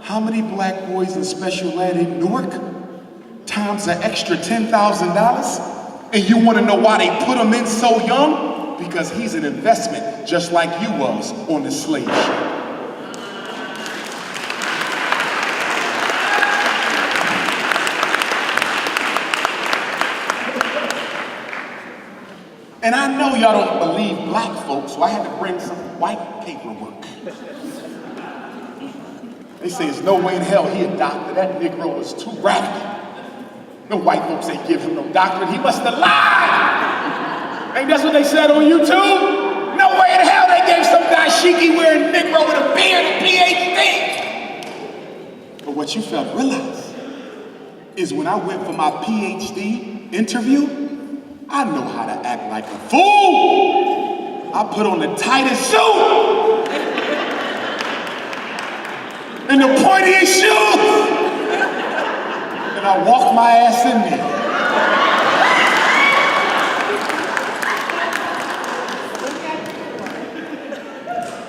How many black boys in special ed in Newark times an extra $10,000? And you want to know why they put him in so young? Because he's an investment, just like you was on the slave ship. And I know y'all don't believe black folks, so I had to bring some white paperwork. They say there's no way in hell he adopted. That Negro was too radical. No white folks ain't give him no doctorate. He must have lied. Ain't that's what they said on YouTube? No way in hell they gave some dashiki wearing Negro with a beard a PhD. But what you fail to realize is when I went for my PhD interview, I know how to act like a fool. I put on the tightest suit and the pointiest shoes, and I walked my ass in there.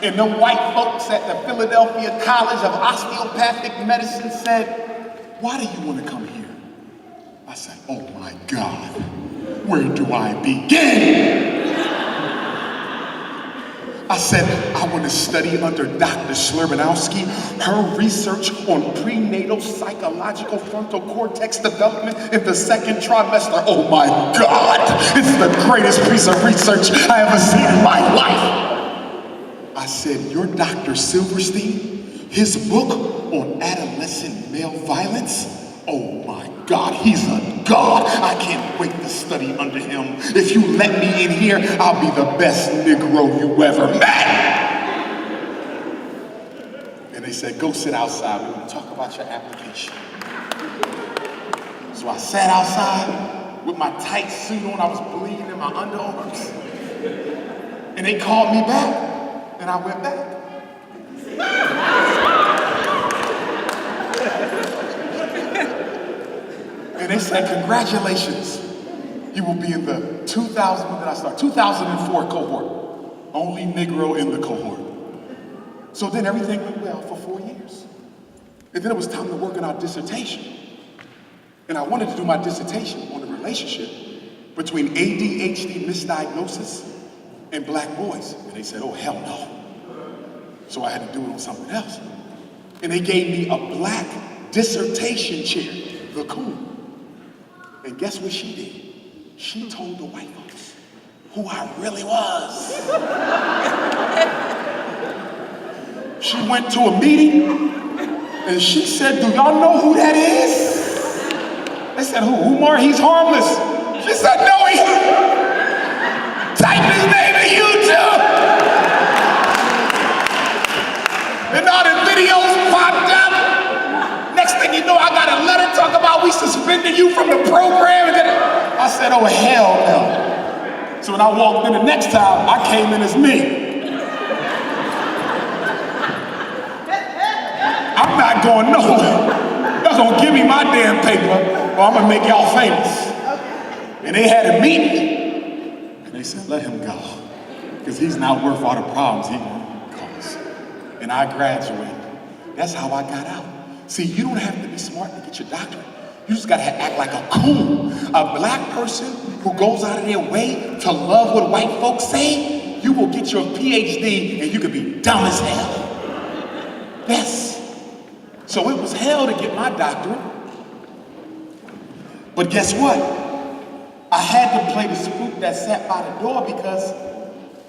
And them white folks at the Philadelphia College of Osteopathic Medicine said, "Why do you want to come here?" I said, "Oh my God, where do I begin?" I said, "I want to study under Dr. Slurbanowski, her research on prenatal psychological frontal cortex development in the second trimester. Oh my God, it's the greatest piece of research I ever seen in my life." I said, "You're Dr. Silverstein? His book on adolescent male violence? Oh my God, he's a god. I can't wait to study under him. If you let me in here, I'll be the best Negro you ever met." And they said, "Go sit outside. We're going to talk about your application." So I sat outside with my tight suit on. I was bleeding in my underarms. And they called me back. And I went back. And they said, "Congratulations. You will be in the 2004 cohort. Only Negro in the cohort." So then everything went well for 4 years. And then it was time to work on our dissertation. And I wanted to do my dissertation on the relationship between ADHD misdiagnosis and black boys. And they said, "Oh, hell no." So I had to do it on something else. And they gave me a black dissertation chair, the coon. And guess what she did? She told the white folks who I really was. She went to a meeting and she said, "Do y'all know who that is?" They said, "Who? Umar? He's harmless." She said, "No, he..." Type his name in YouTube. And all the videos popped up. Next thing you know, I got a letter talking about we suspended you from the program. And then I said, "Oh, hell no." So when I walked in the next time, I came in as me. I'm not going nowhere. Y'all gonna give me my damn paper or I'm gonna make y'all famous. And they had a meeting. And they said, "Let him go. Because he's not worth all the problems he caused." And I graduated. That's how I got out. See, you don't have to be smart to get your doctorate. You just gotta act like a coon. A black person who goes out of their way to love what white folks say, you will get your PhD and you could be dumb as hell. Yes. So it was hell to get my doctorate. But guess what? I had to play the spook that sat by the door because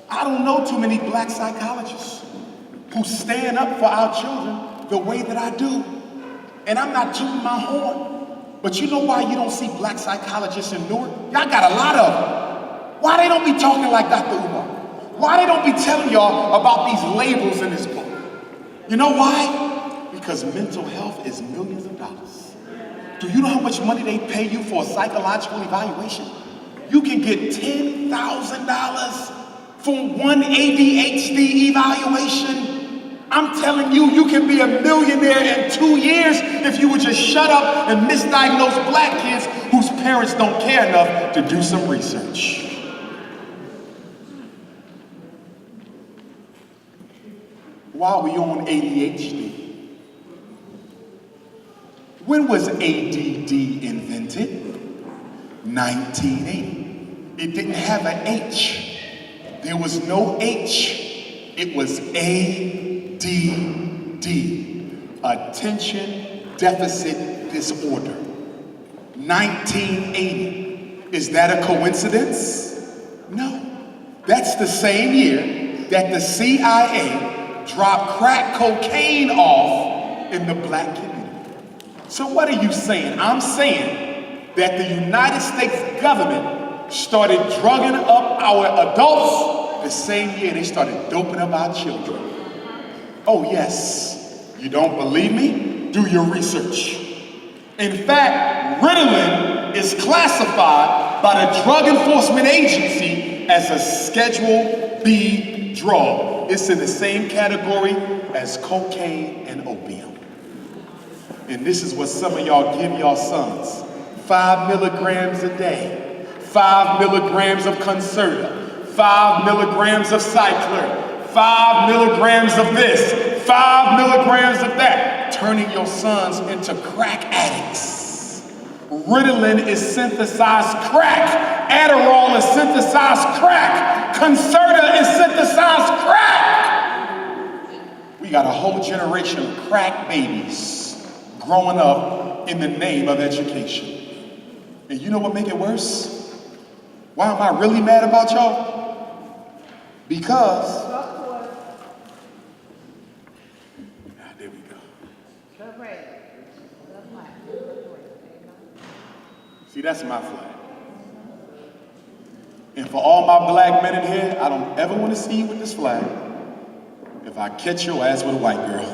I don't know too many black psychologists who stand up for our children the way that I do. And I'm not tooting my horn, but you know why you don't see black psychologists in Newark? Y'all got a lot of them. Why they don't be talking like Dr. Umar? Why they don't be telling y'all about these labels in this book? You know why? Because mental health is millions of dollars. Do you know how much money they pay you for a psychological evaluation? You can get $10,000 for one ADHD evaluation. I'm telling you, you can be a millionaire in 2 years if you would just shut up and misdiagnose black kids whose parents don't care enough to do some research. Why are we on ADHD? When was ADD invented? 1980. It didn't have an H. There was no H. It was ADD, Attention Deficit Disorder. 1980. Is that a coincidence? No. That's the same year that the CIA dropped crack cocaine off in the black community. So what are you saying? I'm saying that the United States government started drugging up our adults the same year they started doping up our children. Oh yes, you don't believe me? do your research. In fact, Ritalin is classified by the Drug Enforcement Agency as a Schedule B drug. It's in the same category as cocaine and opium. And this is what some of y'all give y'all sons. 5 milligrams a day, 5 milligrams of Concerta, 5 milligrams of Cycler, 5 milligrams of this, 5 milligrams of that, turning your sons into crack addicts. Ritalin is synthesized crack. Adderall is synthesized crack. Concerta is synthesized crack. We got a whole generation of crack babies growing up in the name of education. And you know what make it worse? Why am I really mad about y'all? Because, there we go. See, that's my flag. And for all my black men in here, I don't ever want to see you with this flag if I catch your ass with a white girl.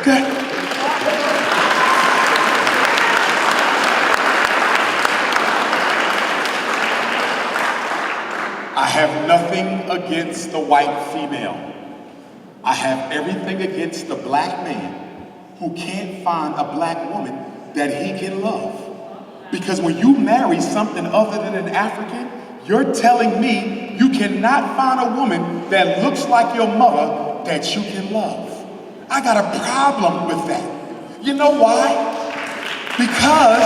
Okay? I have nothing against the white female. I have everything against the black man who can't find a black woman that he can love. Because when you marry something other than an African, you're telling me you cannot find a woman that looks like your mother that you can love. I got a problem with that. You know why? Because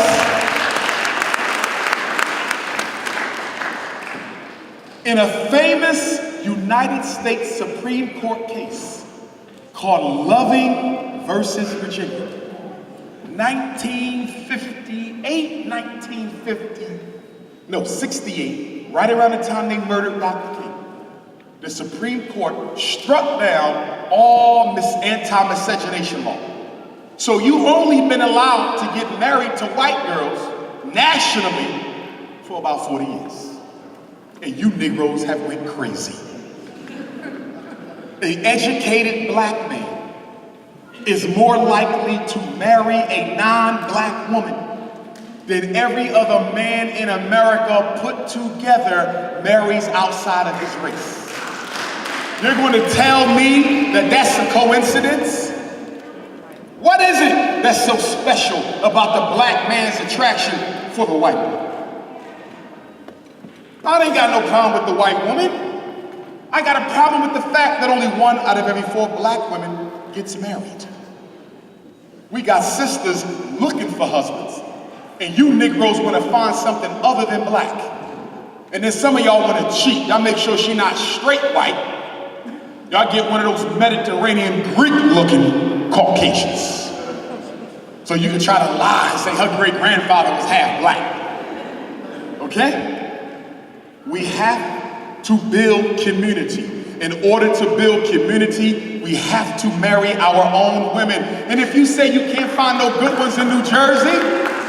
in a famous United States Supreme Court case called Loving versus Virginia, 68, right around the time they murdered Dr. King, the Supreme Court struck down all anti-miscegenation law. So you've only been allowed to get married to white girls nationally for about 40 years. And you Negroes have went crazy. An educated black man is more likely to marry a non-black woman than every other man in America put together marries outside of his race. You're going to tell me that that's a coincidence? What is it that's so special about the black man's attraction for the white woman? I ain't got no problem with the white woman. I got a problem with the fact that only 1 out of every 4 black women gets married. We got sisters looking for husbands, and you Negroes want to find something other than black. And then some of y'all want to cheat. Y'all make sure she's not straight white. Y'all get one of those Mediterranean Greek-looking Caucasians. So you can try to lie and say her great-grandfather was half black. Okay? We have to build community. In order to build community, we have to marry our own women. And if you say you can't find no good ones in New Jersey,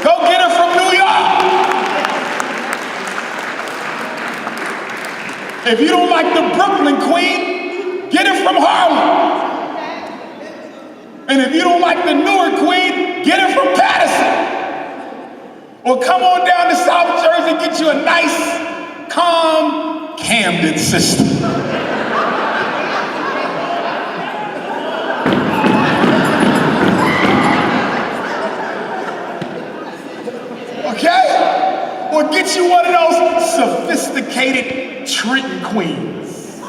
go get her from New York. If you don't like the Brooklyn queen, get her from Harlem. And if you don't like the Newark queen, get her from Patterson. Or come on down to South Jersey and get you a nice, calm Camden sister. Okay? Or get you one of those sophisticated Trenton queens.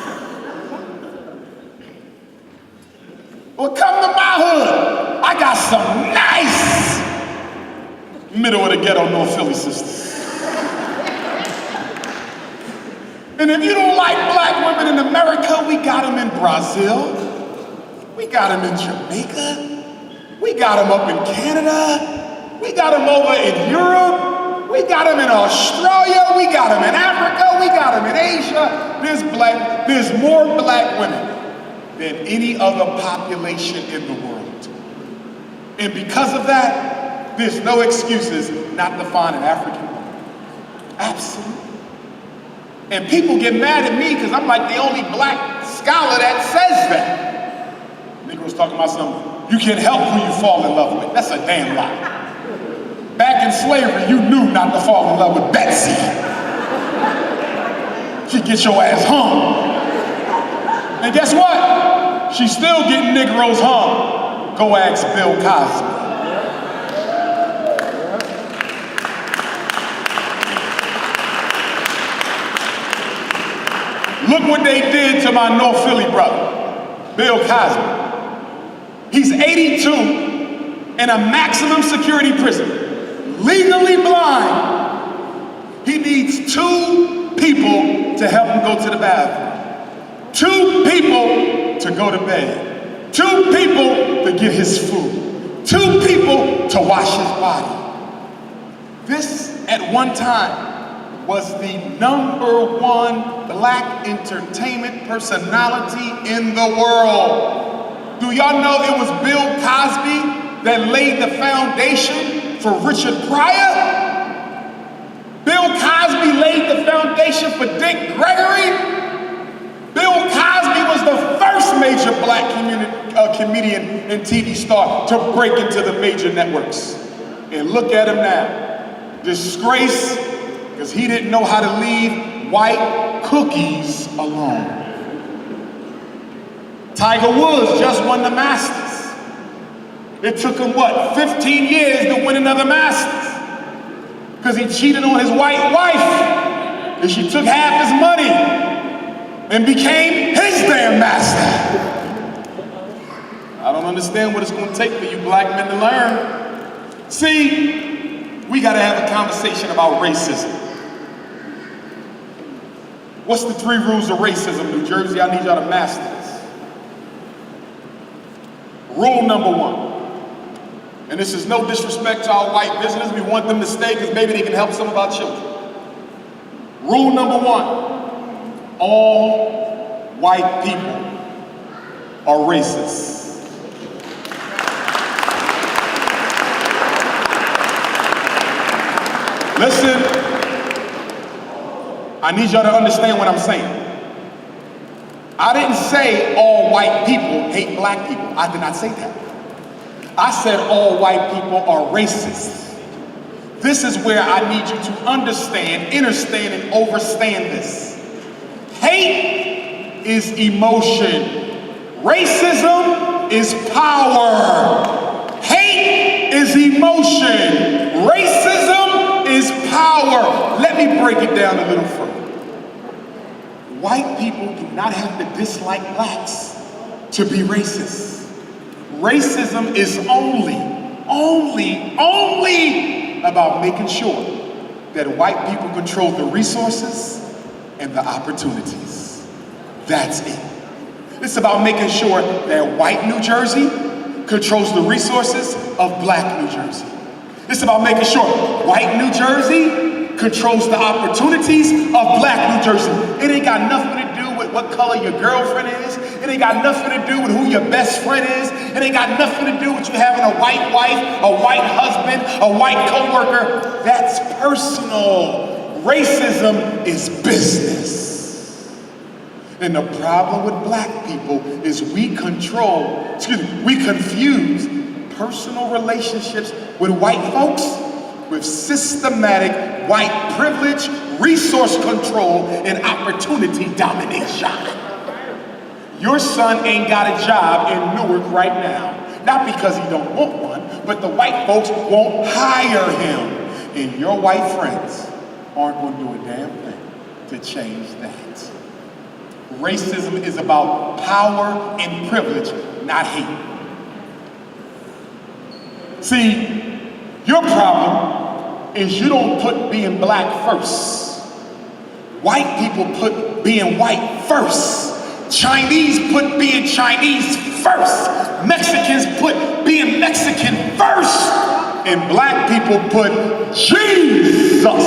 Or come to my hood. I got some nice middle of the ghetto North Philly sisters. And if you don't like black women in America, we got them in Brazil. We got them in Jamaica. We got them up in Canada. We got them over in Europe. We got them in Australia. We got them in Africa. We got them in Asia. There's more black women than any other population in the world. And because of that, there's no excuses not to find an African woman. Absolutely. And people get mad at me because I'm like the only black scholar that says that. Negroes talking about something. You can help who you fall in love with. That's a damn lie. Back in slavery, you knew not to fall in love with Betsy. She'd get your ass hung. And guess what? She's still getting Negroes hung. Go ask Bill Cosby. Look what they did to my North Philly brother, Bill Cosby. He's 82 in a maximum security prison, legally blind. He needs 2 people to help him go to the bathroom, 2 people to go to bed, 2 people to get his food, 2 people to wash his body. This, at one time, was the #1 black entertainment personality in the world. Do y'all know it was Bill Cosby that laid the foundation for Richard Pryor? Bill Cosby laid the foundation for Dick Gregory. Bill Cosby was the first major black comedian and TV star to break into the major networks. And look at him now, disgrace, because he didn't know how to leave white cookies alone. Tiger Woods just won the Masters. It took him, 15 years to win another Masters? Because he cheated on his white wife, and she took half his money and became his damn master. I don't understand what it's going to take for you black men to learn. See, we got to have a conversation about racism. What's the 3 rules of racism, New Jersey? I need y'all to master this. Rule number 1, and this is no disrespect to our white visitors, we want them to stay because maybe they can help some of our children. Rule number 1, all white people are racist. Listen, I need y'all to understand what I'm saying. I didn't say all white people hate black people. I did not say that. I said all white people are racist. This is where I need you to understand, understand, and overstand this. Hate is emotion. Racism is power. Hate is emotion. Racism is power. Let me break it down a little further. White people do not have to dislike blacks to be racist. Racism is only about making sure that white people control the resources and the opportunities. That's it. It's about making sure that white New Jersey controls the resources of black New Jersey. It's about making sure white New Jersey controls the opportunities of black New Jersey. It ain't got nothing to do with what color your girlfriend is. It ain't got nothing to do with who your best friend is. It ain't got nothing to do with you having a white wife, a white husband, a white coworker. That's personal. Racism is business. And the problem with black people is we confuse personal relationships with white folks with systematic white privilege, resource control, and opportunity domination. Your son ain't got a job in Newark right now. Not because he don't want one, but the white folks won't hire him. And your white friends aren't going to do a damn thing to change that. Racism is about power and privilege, not hate. See, your problem is you don't put being black first. White people put being white first. Chinese put being Chinese first. Mexicans put being Mexican first. And black people put Jesus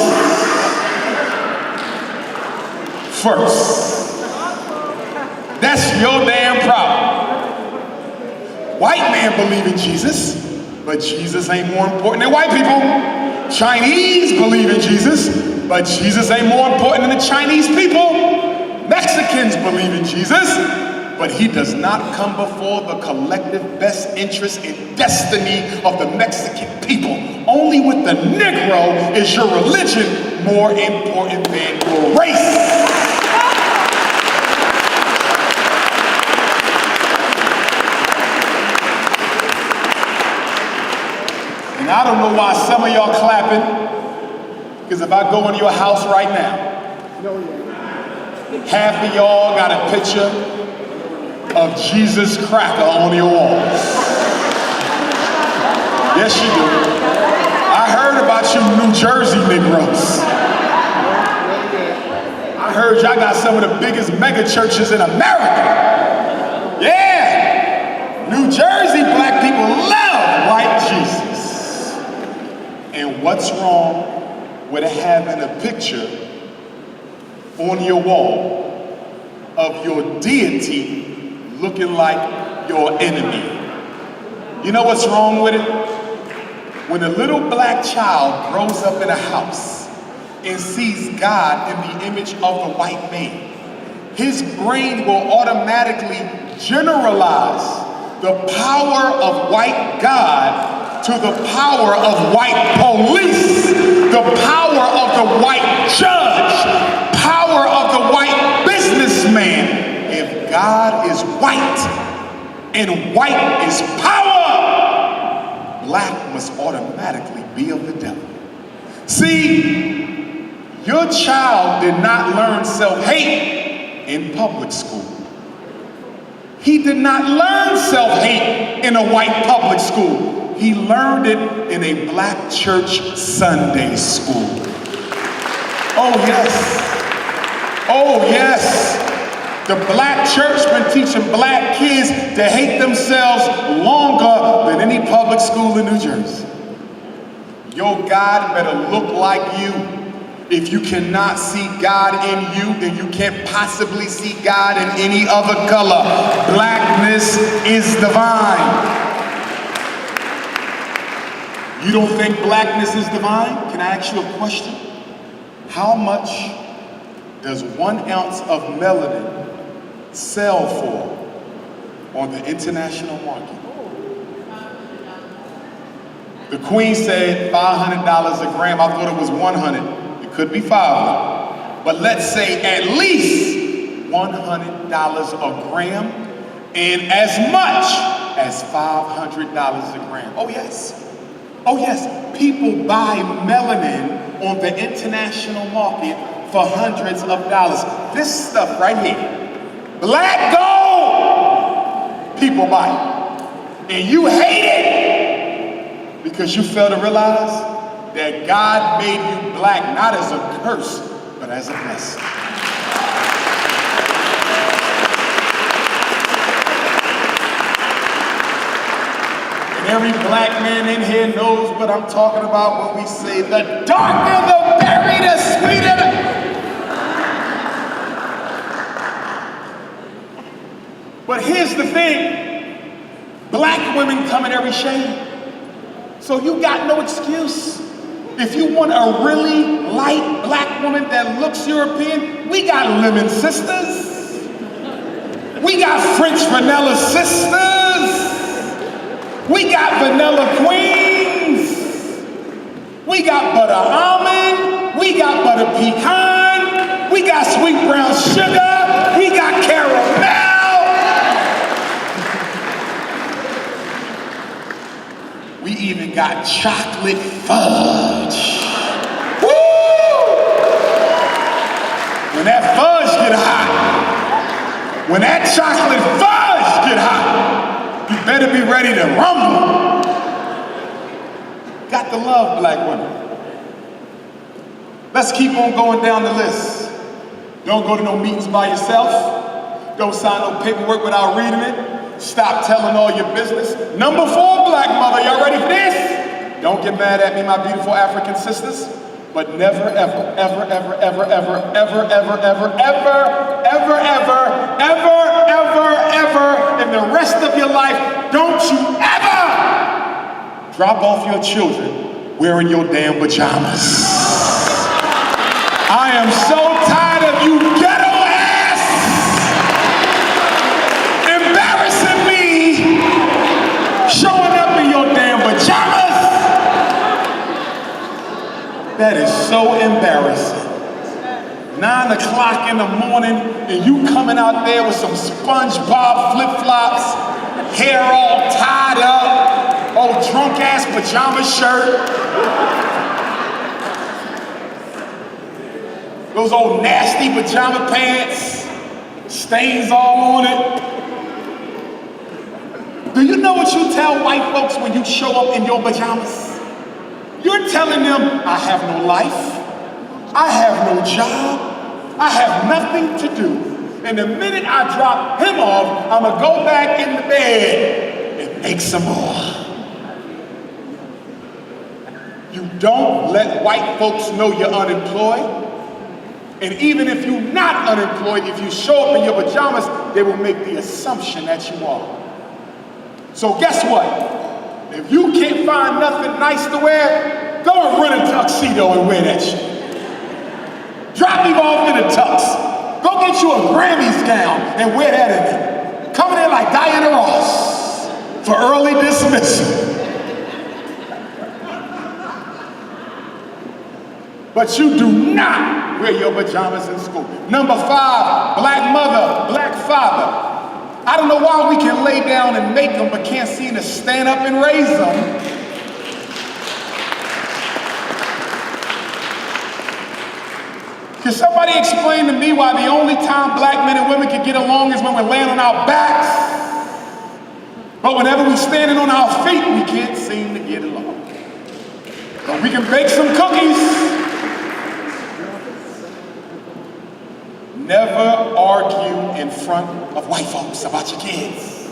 first. That's your damn problem. White man believe in Jesus, but Jesus ain't more important than white people. Chinese believe in Jesus, but Jesus ain't more important than the Chinese people. Mexicans believe in Jesus, but he does not come before the collective best interest and destiny of the Mexican people. Only with the Negro is your religion more important than your race. And I don't know why some of y'all clapping, because if I go into your house right now, half of y'all got a picture of Jesus cracker on your walls. Yes, you do. I heard about you New Jersey Negroes. I heard y'all got some of the biggest mega churches in America. Yeah! New Jersey black people love white Jesus. And what's wrong with having a picture on your wall of your deity looking like your enemy? You know what's wrong with it? When a little black child grows up in a house and sees God in the image of the white man, his brain will automatically generalize the power of white God to the power of white police, the power of the white judge, power of the white businessman. If God is white and white is power, black must automatically be of the devil. See, your child did not learn self-hate in public school. He did not learn self-hate in a white public school. He learned it in a black church Sunday school. Oh yes. Oh yes. The black church been teaching black kids to hate themselves longer than any public school in New Jersey. Your God better look like you. If you cannot see God in you, then you can't possibly see God in any other color. Blackness is divine. You don't think blackness is divine? Can I ask you a question? How much does 1 ounce of melanin sell for on the international market? The Queen said $500 a gram. I thought it was 100. It could be 500. But let's say at least $100 a gram and as much as $500 a gram. Oh yes. Oh yes. People buy melanin on the international market for hundreds of dollars. This stuff right here, black gold, people buy it. And you hate it because you fail to realize that God made you black not as a curse, but as a blessing. And every black man in here knows what I'm talking about when we say the darker the berry, the sweeter the... But here's the thing, black women come in every shade. So you got no excuse. If you want a really light black woman that looks European, we got lemon sisters. We got French vanilla sisters. We got vanilla queens. We got butter almond. We got butter pecan. We got sweet brown sugar. We got caramel. We even got chocolate fudge. Woo! When that fudge get hot, when that chocolate fudge get hot, you better be ready to rumble. Got to love black women. Let's keep on going down the list. Don't go to no meetings by yourself. Don't sign no paperwork without reading it. Stop telling all your business. Number 4, black mother, y'all ready for this? Don't get mad at me, my beautiful African sisters, but never, ever, ever, ever, ever, ever, ever, ever, ever, ever, ever, ever, ever, ever, ever, in the rest of your life, don't you ever drop off your children wearing your damn pajamas. I am so tired of you ghetto ass That is so embarrassing. 9 o'clock in the morning and you coming out there with some SpongeBob flip-flops, hair all tied up, old drunk-ass pajama shirt. Those old nasty pajama pants, stains all on it. Do you know what you tell white folks when you show up in your pajamas? You're telling them, I have no life, I have no job, I have nothing to do. And the minute I drop him off, I'm gonna go back in the bed and make some more. You don't let white folks know you're unemployed. And even if you're not unemployed, if you show up in your pajamas, they will make the assumption that you are. So guess what? If you can't find nothing nice to wear, go and rent a tuxedo and wear that shit. Drop me off in a tux. Go get you a Grammys gown and wear that in there. Coming in like Diana Ross for early dismissal. But you do not wear your pajamas in school. Number 5, black mother, black father. I don't know why we can lay down and make them, but can't seem to stand up and raise them. Can somebody explain to me why the only time black men and women can get along is when we're laying on our backs? But whenever we're standing on our feet, we can't seem to get along. But we can bake some cookies. Never argue in front of white folks about your kids.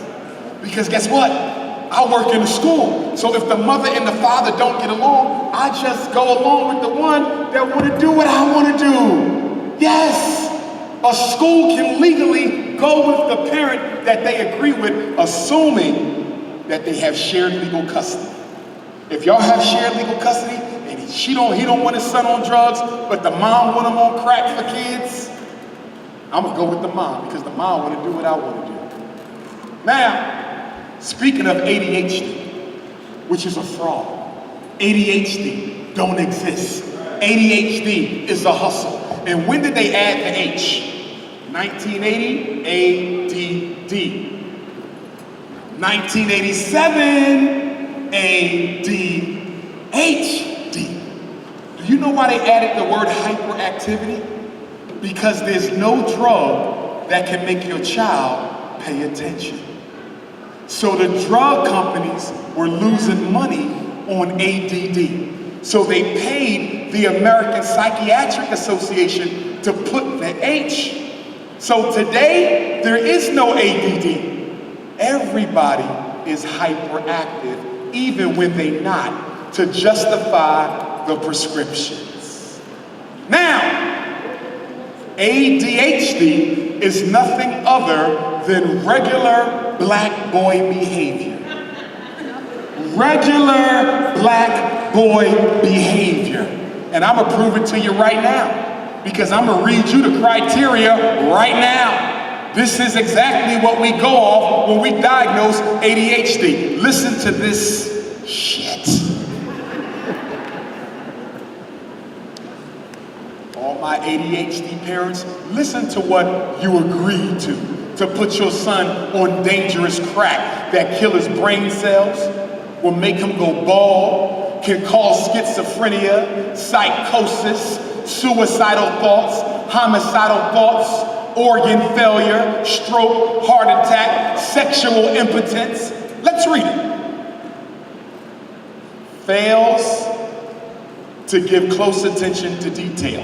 Because guess what? I work in a school. So if the mother and the father don't get along, I just go along with the one that want to do what I want to do. Yes, a school can legally go with the parent that they agree with, assuming that they have shared legal custody. If y'all have shared legal custody and he don't want his son on drugs, but the mom want him on crack for kids, I'm gonna go with the mom because the mom wanna do what I wanna do. Now, speaking of ADHD, which is a fraud, ADHD don't exist. ADHD is a hustle. And when did they add the H? 1980, ADD. 1987, ADHD. Do you know why they added the word hyperactivity? Because there's no drug that can make your child pay attention. So the drug companies were losing money on ADD. So they paid the American Psychiatric Association to put the H. So today, there is no ADD. Everybody is hyperactive, even when they're not, to justify the prescriptions. Now, ADHD is nothing other than regular black boy behavior. Regular black boy behavior. And I'm gonna prove it to you right now, because I'm gonna read you the criteria right now. This is exactly what we go off when we diagnose ADHD. Listen to this shit. All my ADHD parents, listen to what you agreed to put your son on dangerous crack that kill his brain cells, will make him go bald, can cause schizophrenia, psychosis, suicidal thoughts, homicidal thoughts, organ failure, stroke, heart attack, sexual impotence. Let's read it. Fails to give close attention to detail.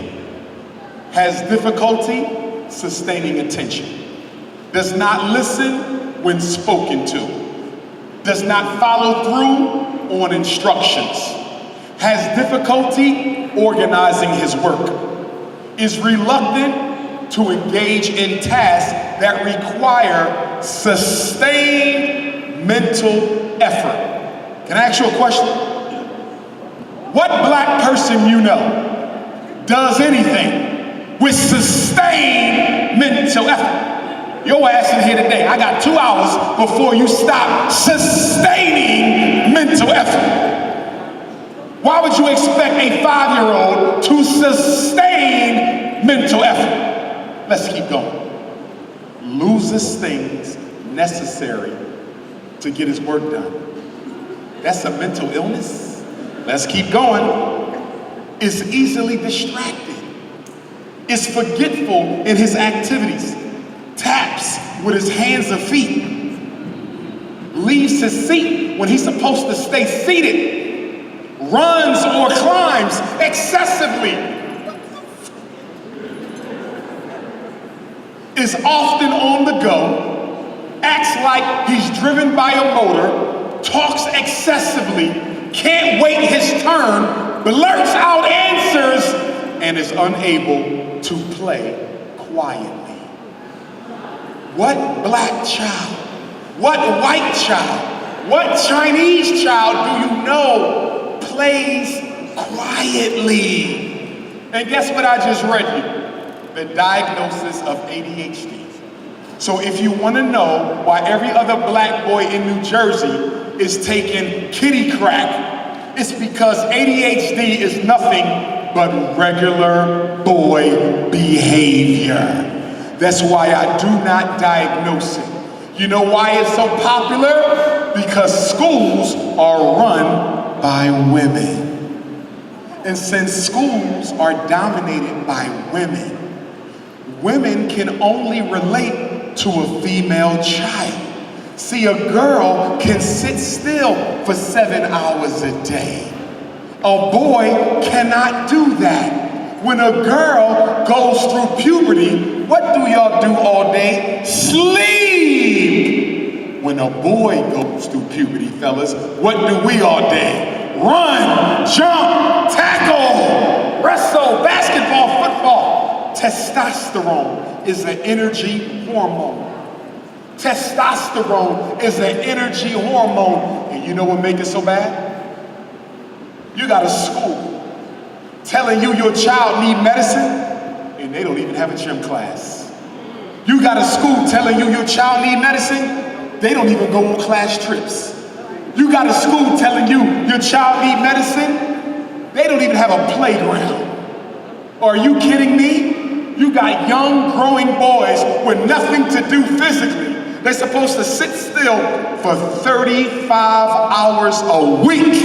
Has difficulty sustaining attention. Does not listen when spoken to. Does not follow through on instructions. Has difficulty organizing his work. Is reluctant to engage in tasks that require sustained mental effort. Can I ask you a question? What black person you know does anything with sustained mental effort? Your ass in here today, I got 2 hours before you stop sustaining mental effort. Why would you expect a 5-year-old to sustain mental effort? Let's keep going. Loses things necessary to get his work done. That's a mental illness. Let's keep going. Is easily distracted. Is forgetful in his activities. Taps with his hands and feet. Leaves his seat when he's supposed to stay seated. Runs or climbs excessively. Is often on the go. Acts like he's driven by a motor. Talks excessively. Can't wait his turn. Blurts out answers. And is unable to play quietly. What black child? What white child? What Chinese child do you know plays quietly? And guess what I just read you? The diagnosis of ADHD. So if you want to know why every other black boy in New Jersey is taking kitty crack, it's because ADHD is nothing but regular boy behavior. That's why I do not diagnose it. You know why it's so popular? Because schools are run by women. And since schools are dominated by women, women can only relate to a female child. See, a girl can sit still for 7 hours a day. A boy cannot do that. When a girl goes through puberty, what do y'all do all day? Sleep! When a boy goes through puberty, fellas, what do we all day? Run, jump, tackle, wrestle, basketball, football. Testosterone is an energy hormone. Testosterone is an energy hormone. And you know what makes it so bad? You got a school telling you your child need medicine, and they don't even have a gym class. You got a school telling you your child need medicine, they don't even go on class trips. You got a school telling you your child need medicine, they don't even have a playground. Are you kidding me? You got young, growing boys with nothing to do physically. They're supposed to sit still for 35 hours a week.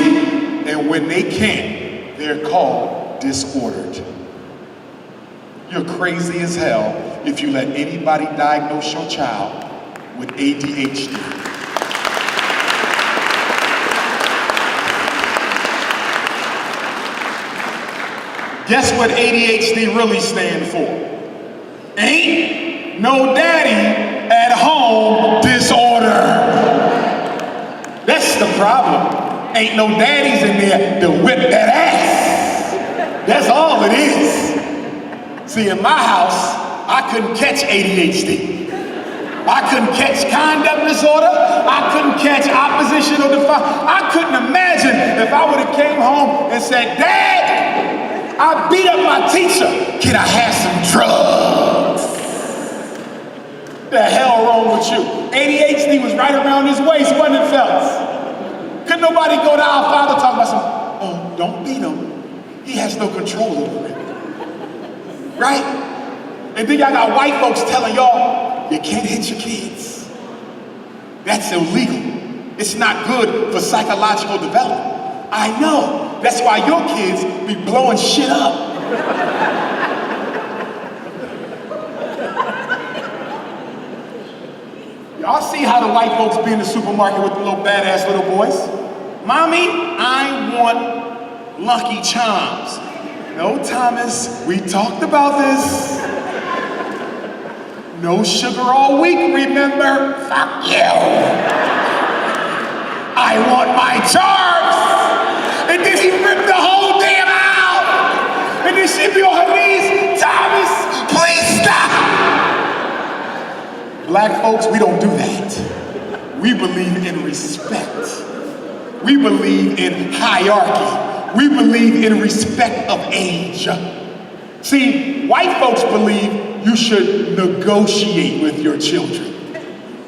And when they can't, they're called disordered. You're crazy as hell if you let anybody diagnose your child with ADHD. Guess what ADHD really stands for? Ain't no daddy at home disorder. That's the problem. Ain't no daddies in there to whip that ass. That's all it is. See, in my house, I couldn't catch ADHD. I couldn't catch conduct disorder. I couldn't catch opposition or defiance. I couldn't imagine if I would have came home and said, Dad, I beat up my teacher. Can I have some drugs? The hell wrong with you? ADHD was right around his waist, wasn't it, fellas? Couldn't nobody go to our father talk about something? Oh, don't beat him. He has no control over it. Right? And then y'all got white folks telling y'all, you can't hit your kids. That's illegal. It's not good for psychological development. I know. That's why your kids be blowing shit up. Y'all see how the white folks be in the supermarket with the little badass little boys? Mommy, I want Lucky Charms. No, Thomas, we talked about this. No sugar all week, remember? Fuck you. I want my Charms. And then he ripped the whole damn out. And then she'd be on her knees. Thomas, please stop. Black folks, we don't do that. We believe in respect. We believe in hierarchy. We believe in respect of age. See, white folks believe you should negotiate with your children.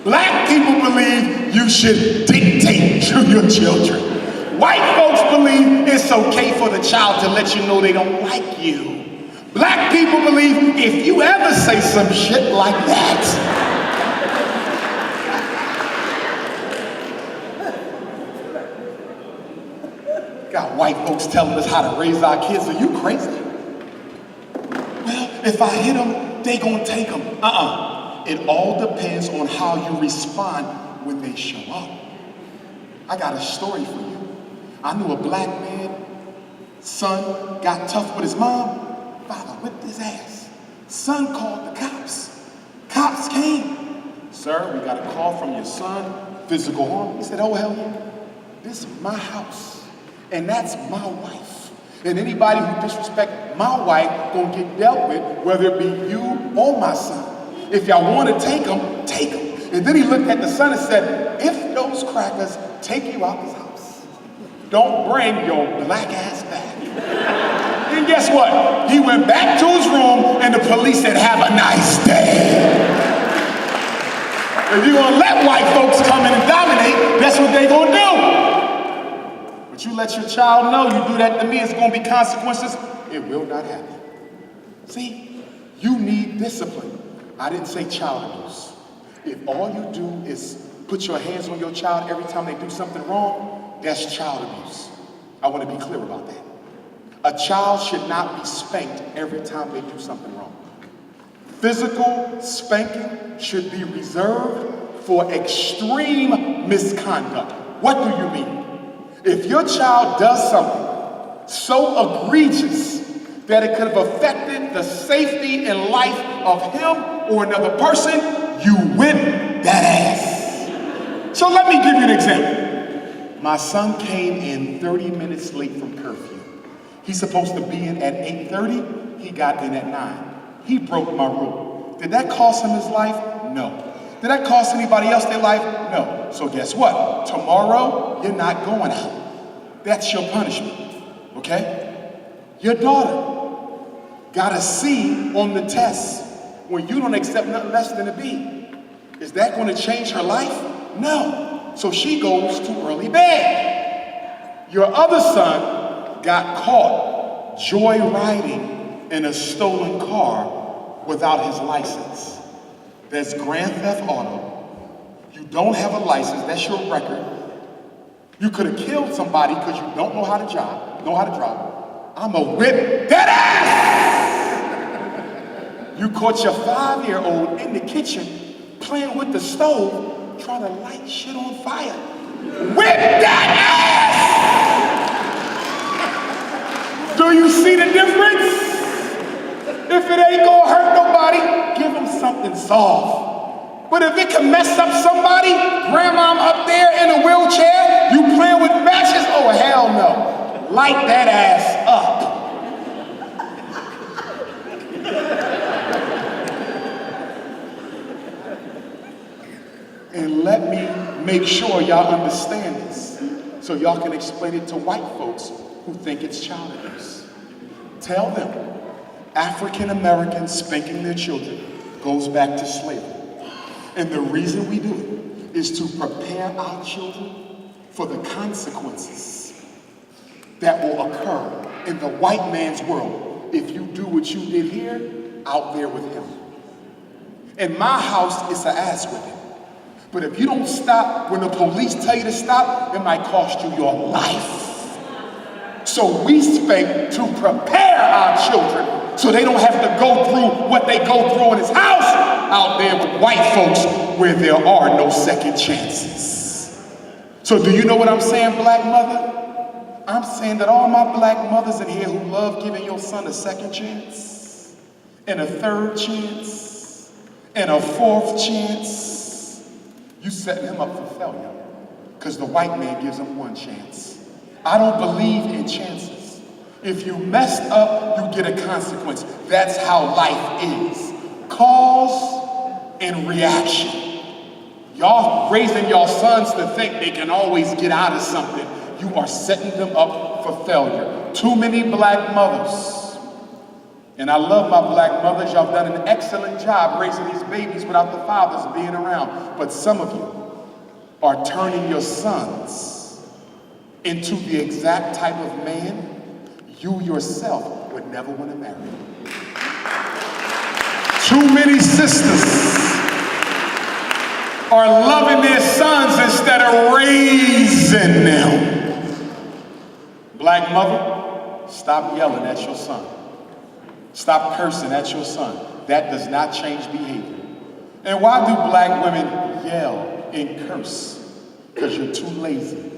Black people believe you should dictate to your children. White folks believe it's okay for the child to let you know they don't like you. Black people believe if you ever say some shit like that, got white folks telling us how to raise our kids. Are you crazy? Well, if I hit them, they gonna take them. It all depends on how you respond when they show up. I got a story for you. I knew a black man, son got tough with his mom, father whipped his ass. Son called the cops. Cops came. Sir, we got a call from your son, physical harm. He said, oh, hell yeah. This is my house, and that's my wife. And anybody who disrespects my wife gonna get dealt with, whether it be you or my son. If y'all wanna take them, take them. And then he looked at the son and said, if those crackers take you out this house, don't bring your black ass back. And guess what? He went back to his room and the police said, have a nice day. If you're gonna let white folks come in and dominate, that's what they gonna do. But you let your child know you do that to me, it's gonna be consequences. It will not happen. See, you need discipline. I didn't say child abuse. If all you do is put your hands on your child every time they do something wrong, that's child abuse. I want to be clear about that. A child should not be spanked every time they do something wrong. Physical spanking should be reserved for extreme misconduct. What do you mean? If your child does something so egregious that it could have affected the safety and life of him or another person, you whip that ass. So let me give you an example. My son came in 30 minutes late from curfew. He's supposed to be in at 8:30, he got in at 9. He broke my rule. Did that cost him his life? No. Did that cost anybody else their life? No. So guess what? Tomorrow, you're not going out. That's your punishment, okay? Your daughter got a C on the test when you don't accept nothing less than a B. Is that going to change her life? No. So she goes to early bed. Your other son got caught joyriding in a stolen car without his license. That's grand theft auto. You don't have a license, that's your record. You could have killed somebody because you don't know how to drive. I'ma whip that ass! You caught your 5-year-old in the kitchen playing with the stove, trying to light shit on fire. Whip that ass! Do you see the difference? If it ain't gonna hurt nobody, give them something soft. But if it can mess up somebody, grandma up there in a wheelchair, you playing with matches, oh hell no. Light that ass up. And let me make sure y'all understand this so y'all can explain it to white folks who think it's child abuse. Tell them African Americans spanking their children goes back to slavery. And the reason we do it is to prepare our children for the consequences that will occur in the white man's world if you do what you did here out there with him. In my house, it's an ass whipping. But if you don't stop when the police tell you to stop, it might cost you your life. So we spank to prepare our children so they don't have to go through what they go through in his house out there with white folks where there are no second chances. So do you know what I'm saying, black mother? I'm saying that all my black mothers in here who love giving your son a second chance, and a third chance, and a fourth chance, you setting him up for failure because the white man gives him one chance. I don't believe in chances. If you messed up, you get a consequence. That's how life is. Cause and reaction. Y'all raising y'all sons to think they can always get out of something. You are setting them up for failure. Too many black mothers, and I love my black mothers, y'all done an excellent job raising these babies without the fathers being around. But some of you are turning your sons into the exact type of man you yourself would never want to marry. Too many sisters are loving their sons instead of raising them. Black mother, stop yelling at your son. Stop cursing at your son. That does not change behavior. And why do black women yell and curse? Because you're too lazy.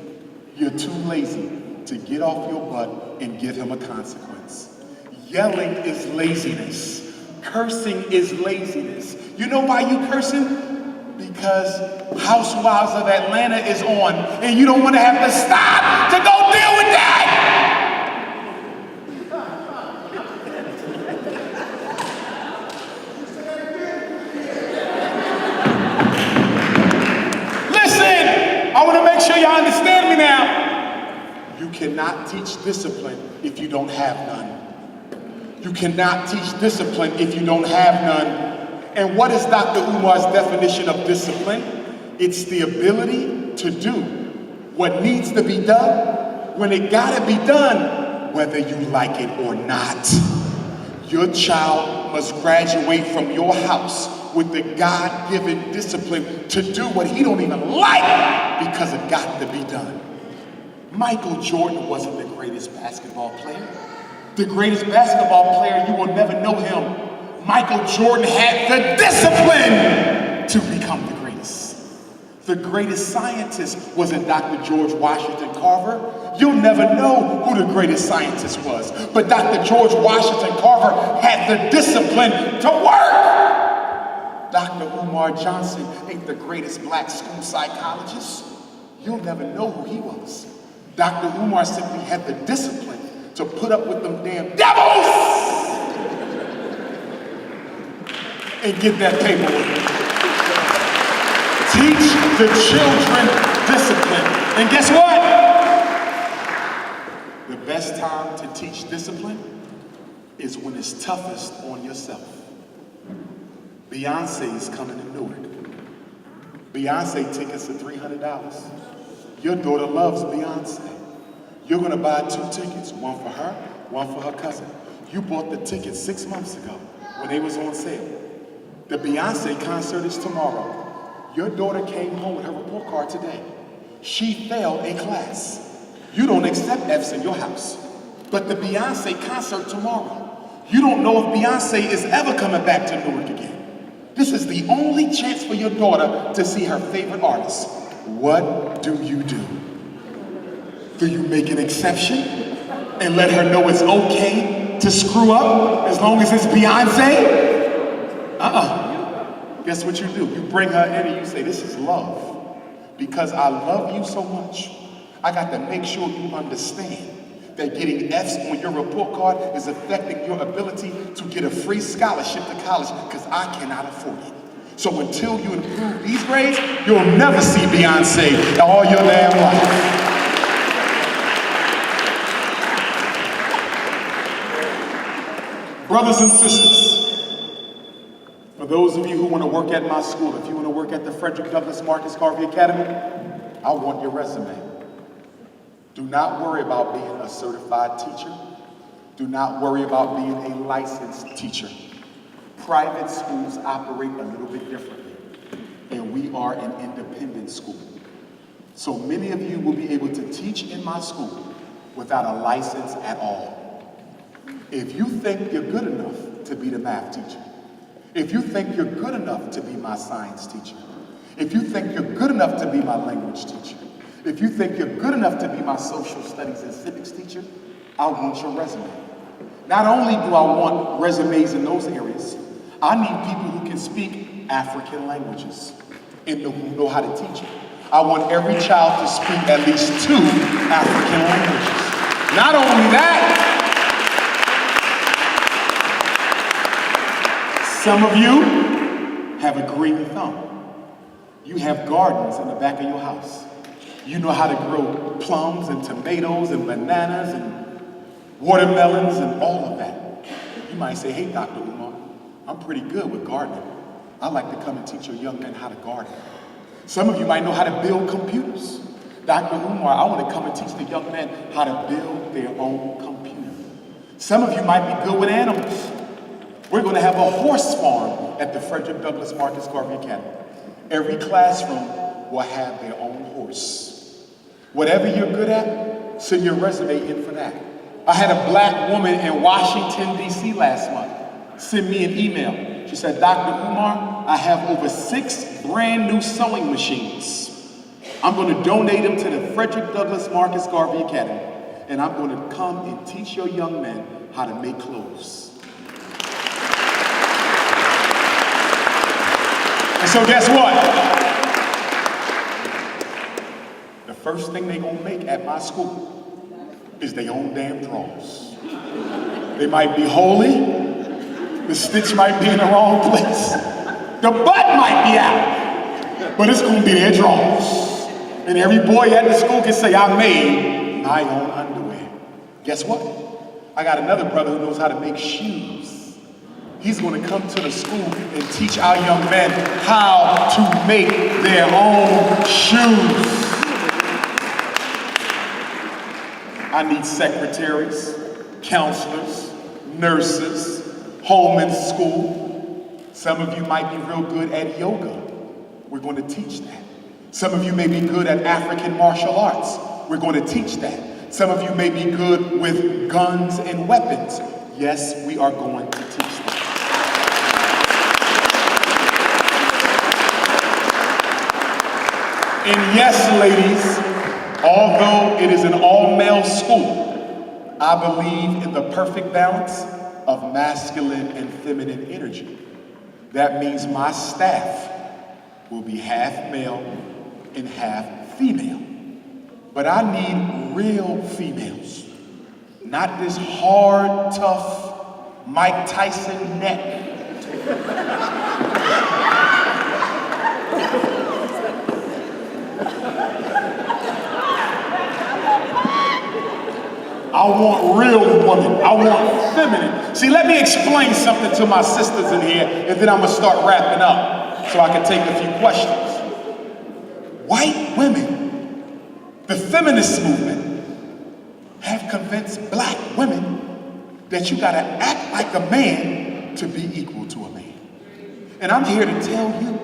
You're too lazy to get off your butt and give him a consequence. Yelling is laziness. Cursing is laziness. You know why you cursing? Because Housewives of Atlanta is on and you don't want to have to stop to go deal with that. Listen, I want to make sure y'all understand me now. You cannot teach discipline if you don't have none. You cannot teach discipline if you don't have none. And what is Dr. Umar's definition of discipline? It's the ability to do what needs to be done when it gotta be done, whether you like it or not. Your child must graduate from your house with the God-given discipline to do what he don't even like because it got to be done. Michael Jordan wasn't the greatest basketball player. The greatest basketball player, you will never know him. Michael Jordan had the discipline to become the greatest. The greatest scientist wasn't Dr. George Washington Carver. You'll never know who the greatest scientist was. But Dr. George Washington Carver had the discipline to work. Dr. Umar Johnson ain't the greatest black school psychologist. You'll never know who he was. Dr. Umar simply had the discipline to put up with them damn devils and get that paperwork. Teach the children discipline. And guess what? The best time to teach discipline is when it's toughest on yourself. Beyonce is coming to Newark. Beyonce tickets are $300. Your daughter loves Beyonce. You're gonna buy 2 tickets, one for her, one for her cousin. You bought the tickets 6 months ago when they was on sale. The Beyonce concert is tomorrow. Your daughter came home with her report card today. She failed a class. You don't accept F's in your house. But the Beyonce concert tomorrow, you don't know if Beyonce is ever coming back to Newark again. This is the only chance for your daughter to see her favorite artist. What do? Do you make an exception and let her know it's okay to screw up as long as it's Beyonce? Guess what you do? You bring her in and you say, this is love. Because I love you so much, I got to make sure you understand that getting F's on your report card is affecting your ability to get a free scholarship to college because I cannot afford it. So until you improve these grades, you'll never see Beyonce all your damn life. Brothers and sisters, for those of you who want to work at my school, if you want to work at the Frederick Douglass Marcus Garvey Academy, I want your resume. Do not worry about being a certified teacher. Do not worry about being a licensed teacher. Private schools operate a little bit differently, and we are an independent school. So many of you will be able to teach in my school without a license at all. If you think you're good enough to be the math teacher, if you think you're good enough to be my science teacher, if you think you're good enough to be my language teacher, if you think you're good enough to be my social studies and civics teacher, I want your resume. Not only do I want resumes in those areas, I need people who can speak African languages and who know how to teach it. I want every child to speak at least 2 African languages. Not only that, some of you have a green thumb. You have gardens in the back of your house. You know how to grow plums and tomatoes and bananas and watermelons and all of that. You might say, hey, Dr. Umar, I'm pretty good with gardening. I'd like to come and teach your young men how to garden. Some of you might know how to build computers. Dr. Umar, I want to come and teach the young men how to build their own computer. Some of you might be good with animals. We're going to have a horse farm at the Frederick Douglass Marcus Garvey Academy. Every classroom will have their own horse. Whatever you're good at, send your resume in for that. I had a black woman in Washington, D.C. last month send me an email. She said, Dr. Umar, I have over 6 brand new sewing machines. I'm going to donate them to the Frederick Douglass Marcus Garvey Academy, and I'm going to come and teach your young men how to make clothes. And so guess what? The first thing they're going to make at my school is their own damn drawers. They might be holy, the stitch might be in the wrong place, the butt might be out, but it's going to be their drawers. And every boy at the school can say, I made my own underwear. Guess what? I got another brother who knows how to make shoes. He's going to come to the school and teach our young men how to make their own shoes. I need secretaries, counselors, nurses, home and school. Some of you might be real good at yoga. We're going to teach that. Some of you may be good at African martial arts. We're going to teach that. Some of you may be good with guns and weapons. Yes, we are going to teach that. And yes, ladies, although it is an all-male school, I believe in the perfect balance of masculine and feminine energy. That means my staff will be half male and half female. But I need real females, not this hard, tough Mike Tyson neck. I want real women. I want feminine. See, let me explain something to my sisters in here, and then I'm going to start wrapping up so I can take a few questions. White women, the feminist movement, have convinced black women that you got to act like a man to be equal to a man. And I'm here to tell you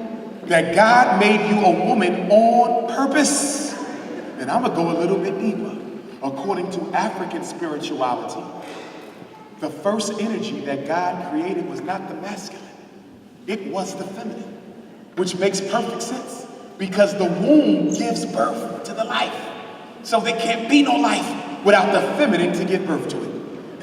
that God made you a woman on purpose. And I'm going to go a little bit deeper. According to African spirituality, the first energy that God created was not the masculine, it was the feminine, which makes perfect sense because the womb gives birth to the life. So there can't be no life without the feminine to give birth to it.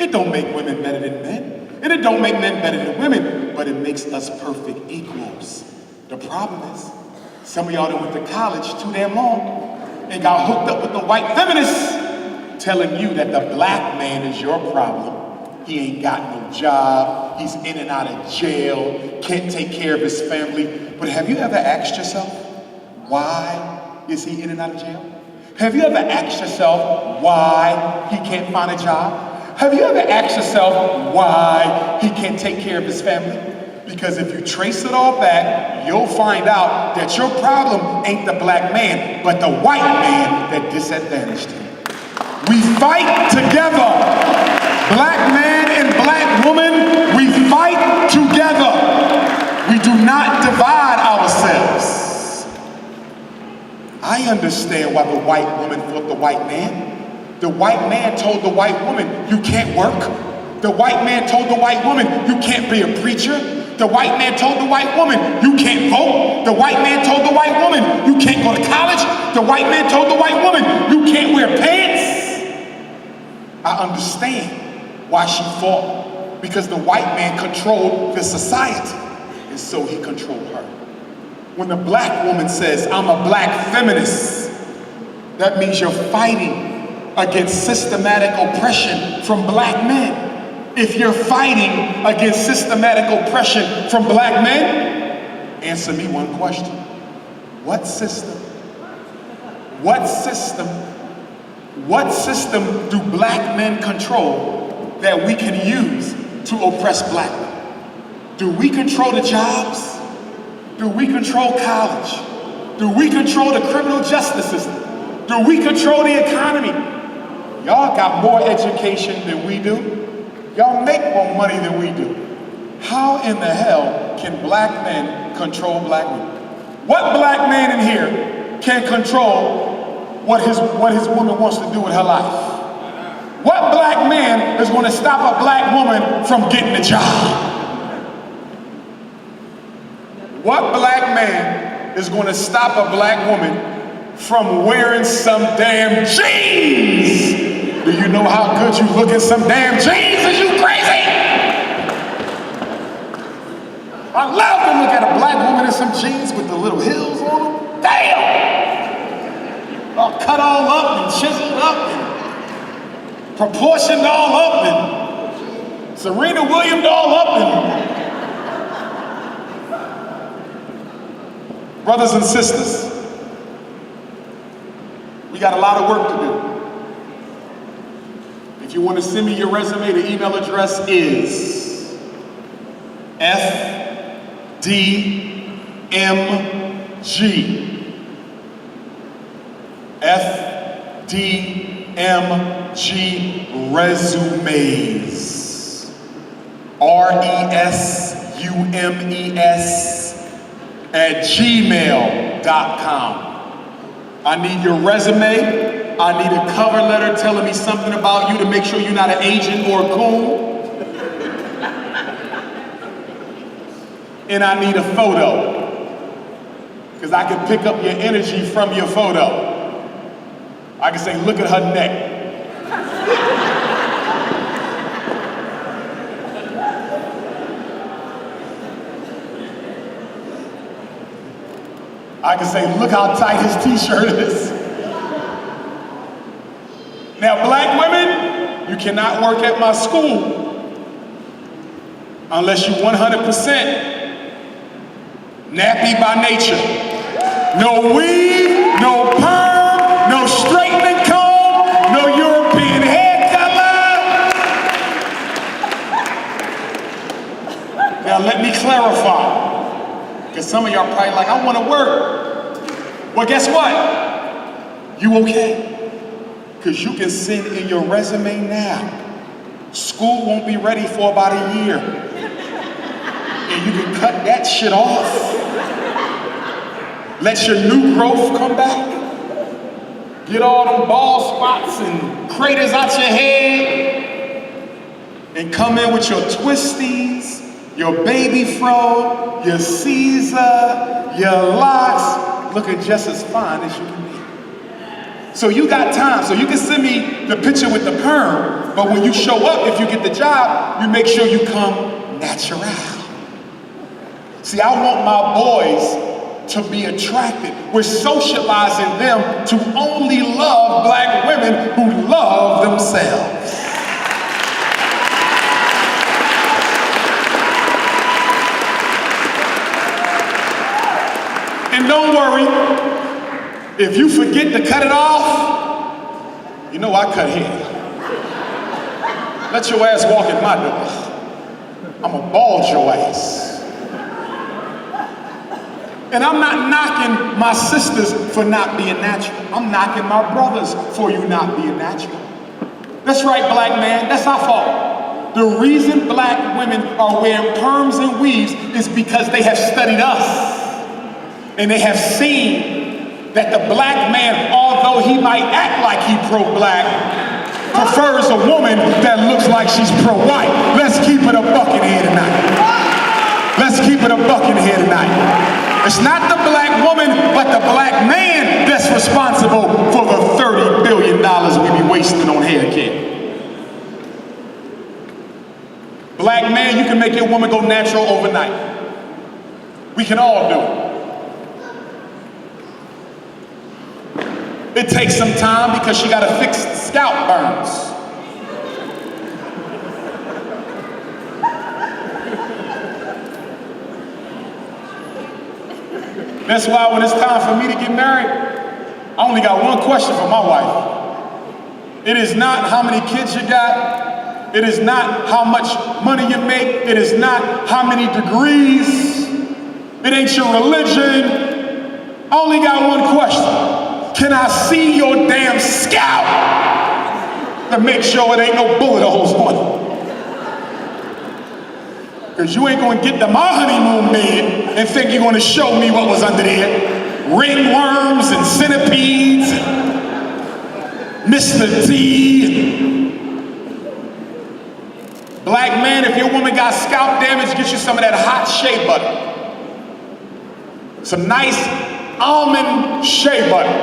It don't make women better than men, and it don't make men better than women, but it makes us perfect equals. The problem is, some of y'all that went to college too damn long and got hooked up with the white feminists telling you that the black man is your problem. He ain't got no job, he's in and out of jail, can't take care of his family. But have you ever asked yourself, why is he in and out of jail? Have you ever asked yourself why he can't find a job? Have you ever asked yourself why he can't take care of his family? Because if you trace it all back, you'll find out that your problem ain't the black man, but the white man that disadvantaged him. We fight together. Black man and black woman, we fight together. We do not divide ourselves. I understand why the white woman fought the white man. The white man told the white woman, you can't work. The white man told the white woman, you can't be a preacher. The white man told the white woman, you can't vote. The white man told the white woman, you can't go to college. The white man told the white woman, you can't wear pants. I understand why she fought, because the white man controlled the society, and so he controlled her. When the black woman says, I'm a black feminist, that means you're fighting against systematic oppression from black men. If you're fighting against systematic oppression from black men, answer me one question. What system do black men control that we can use to oppress black men? Do we control the jobs? Do we control college? Do we control the criminal justice system? Do we control the economy? Y'all got more education than we do. Y'all make more money than we do. How in the hell can black men control black women? What black man in here can control what his woman wants to do with her life? What black man is going to stop a black woman from getting a job? What black man is going to stop a black woman from wearing some damn jeans? Do you know how good you look in some damn jeans? Are you crazy? I love to look at a black woman in some jeans with the little heels on them. Damn! All cut all up and chiseled up and proportioned all up and Serena Williams all up and... Brothers and sisters, we got a lot of work to do. If you want to send me your resume, the email address is FDMG resumes, resumes@gmail.com. I need your resume. I need a cover letter telling me something about you to make sure you're not an agent or a coon. And I need a photo, because I can pick up your energy from your photo. I can say, look at her neck. I can say, look how tight his t-shirt is. Now, black women, you cannot work at my school unless you 100% nappy by nature. No weave, no perm, no straightening comb, no European hair color. Now, let me clarify. Because some of y'all probably like, I want to work. Well, guess what? You okay? Because you can send in your resume now. School won't be ready for about a year. And you can cut that shit off. Let your new growth come back. Get all them bald spots and craters out your head. And come in with your twisties, your baby fro, your Caesar, your locks, looking just as fine as you can be. So you got time, so you can send me the picture with the perm, but when you show up, if you get the job, you make sure you come natural. See, I want my boys to be attracted. We're socializing them to only love black women who love themselves. And don't worry, if you forget to cut it off, you know I cut hair. Let your ass walk in my door. I'ma bulge your ass. And I'm not knocking my sisters for not being natural. I'm knocking my brothers for you not being natural. That's right, black man, that's our fault. The reason black women are wearing perms and weaves is because they have studied us. And they have seen that the black man, although he might act like he pro-black, prefers a woman that looks like she's pro-white. Let's keep it a buck in here tonight. Let's keep it a buck in here tonight. It's not the black woman, but the black man that's responsible for the $30 billion we be wasting on hair care. Black man, you can make your woman go natural overnight. We can all do it. It takes some time because she got to fix scalp burns. That's why when it's time for me to get married, I only got one question for my wife. It is not how many kids you got. It is not how much money you make. It is not how many degrees. It ain't your religion. I only got one question. Can I see your damn scalp to make sure it ain't no bullet holes on it? Because you ain't gonna get to my honeymoon bed and think you're gonna show me what was under there. Ringworms and centipedes and Mr. T. Black man, if your woman got scalp damage, get you some of that hot shea butter. Some nice almond shea butter.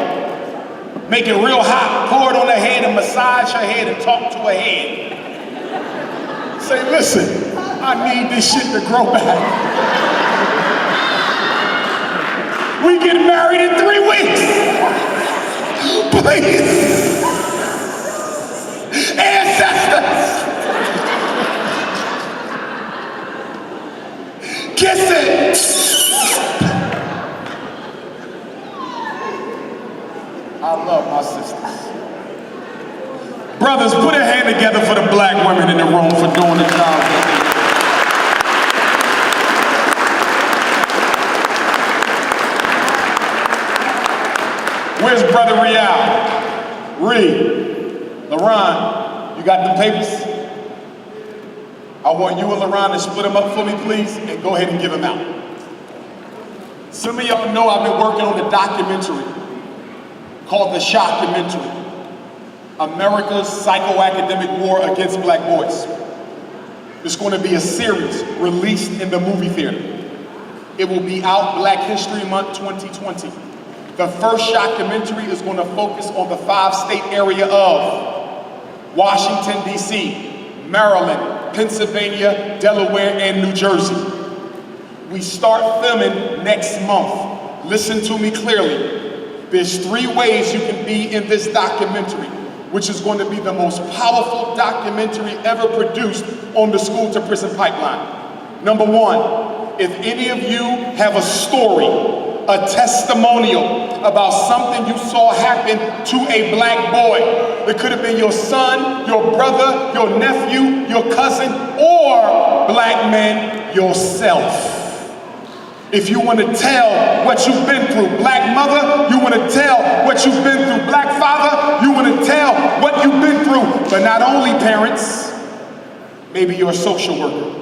Make it real hot, pour it on her head and massage her head and talk to her head. Say, listen, I need this shit to grow back. We get married in 3 weeks. Please. Ancestors. Kiss it. I love my sisters. Brothers, put a hand together for the black women in the room for doing the job. Where's Brother Rial? LaRon, you got the papers? I want you and LaRon to split them up for me, please, and go ahead and give them out. Some of y'all know I've been working on a documentary called The Shockumentary, America's Psychoacademic War Against Black Boys. It's going to be a series released in the movie theater. It will be out Black History Month 2020. The first shockumentary is going to focus on the 5-state area of Washington, D.C., Maryland, Pennsylvania, Delaware, and New Jersey. We start filming next month. Listen to me clearly. There's 3 ways you can be in this documentary, which is going to be the most powerful documentary ever produced on the school to prison pipeline. Number 1, if any of you have a story, a testimonial about something you saw happen to a black boy. It could have been your son, your brother, your nephew, your cousin, or black man, yourself. If you want to tell what you've been through, black mother, you want to tell what you've been through, black father, you want to tell what you've been through. But not only parents, maybe you're a social worker.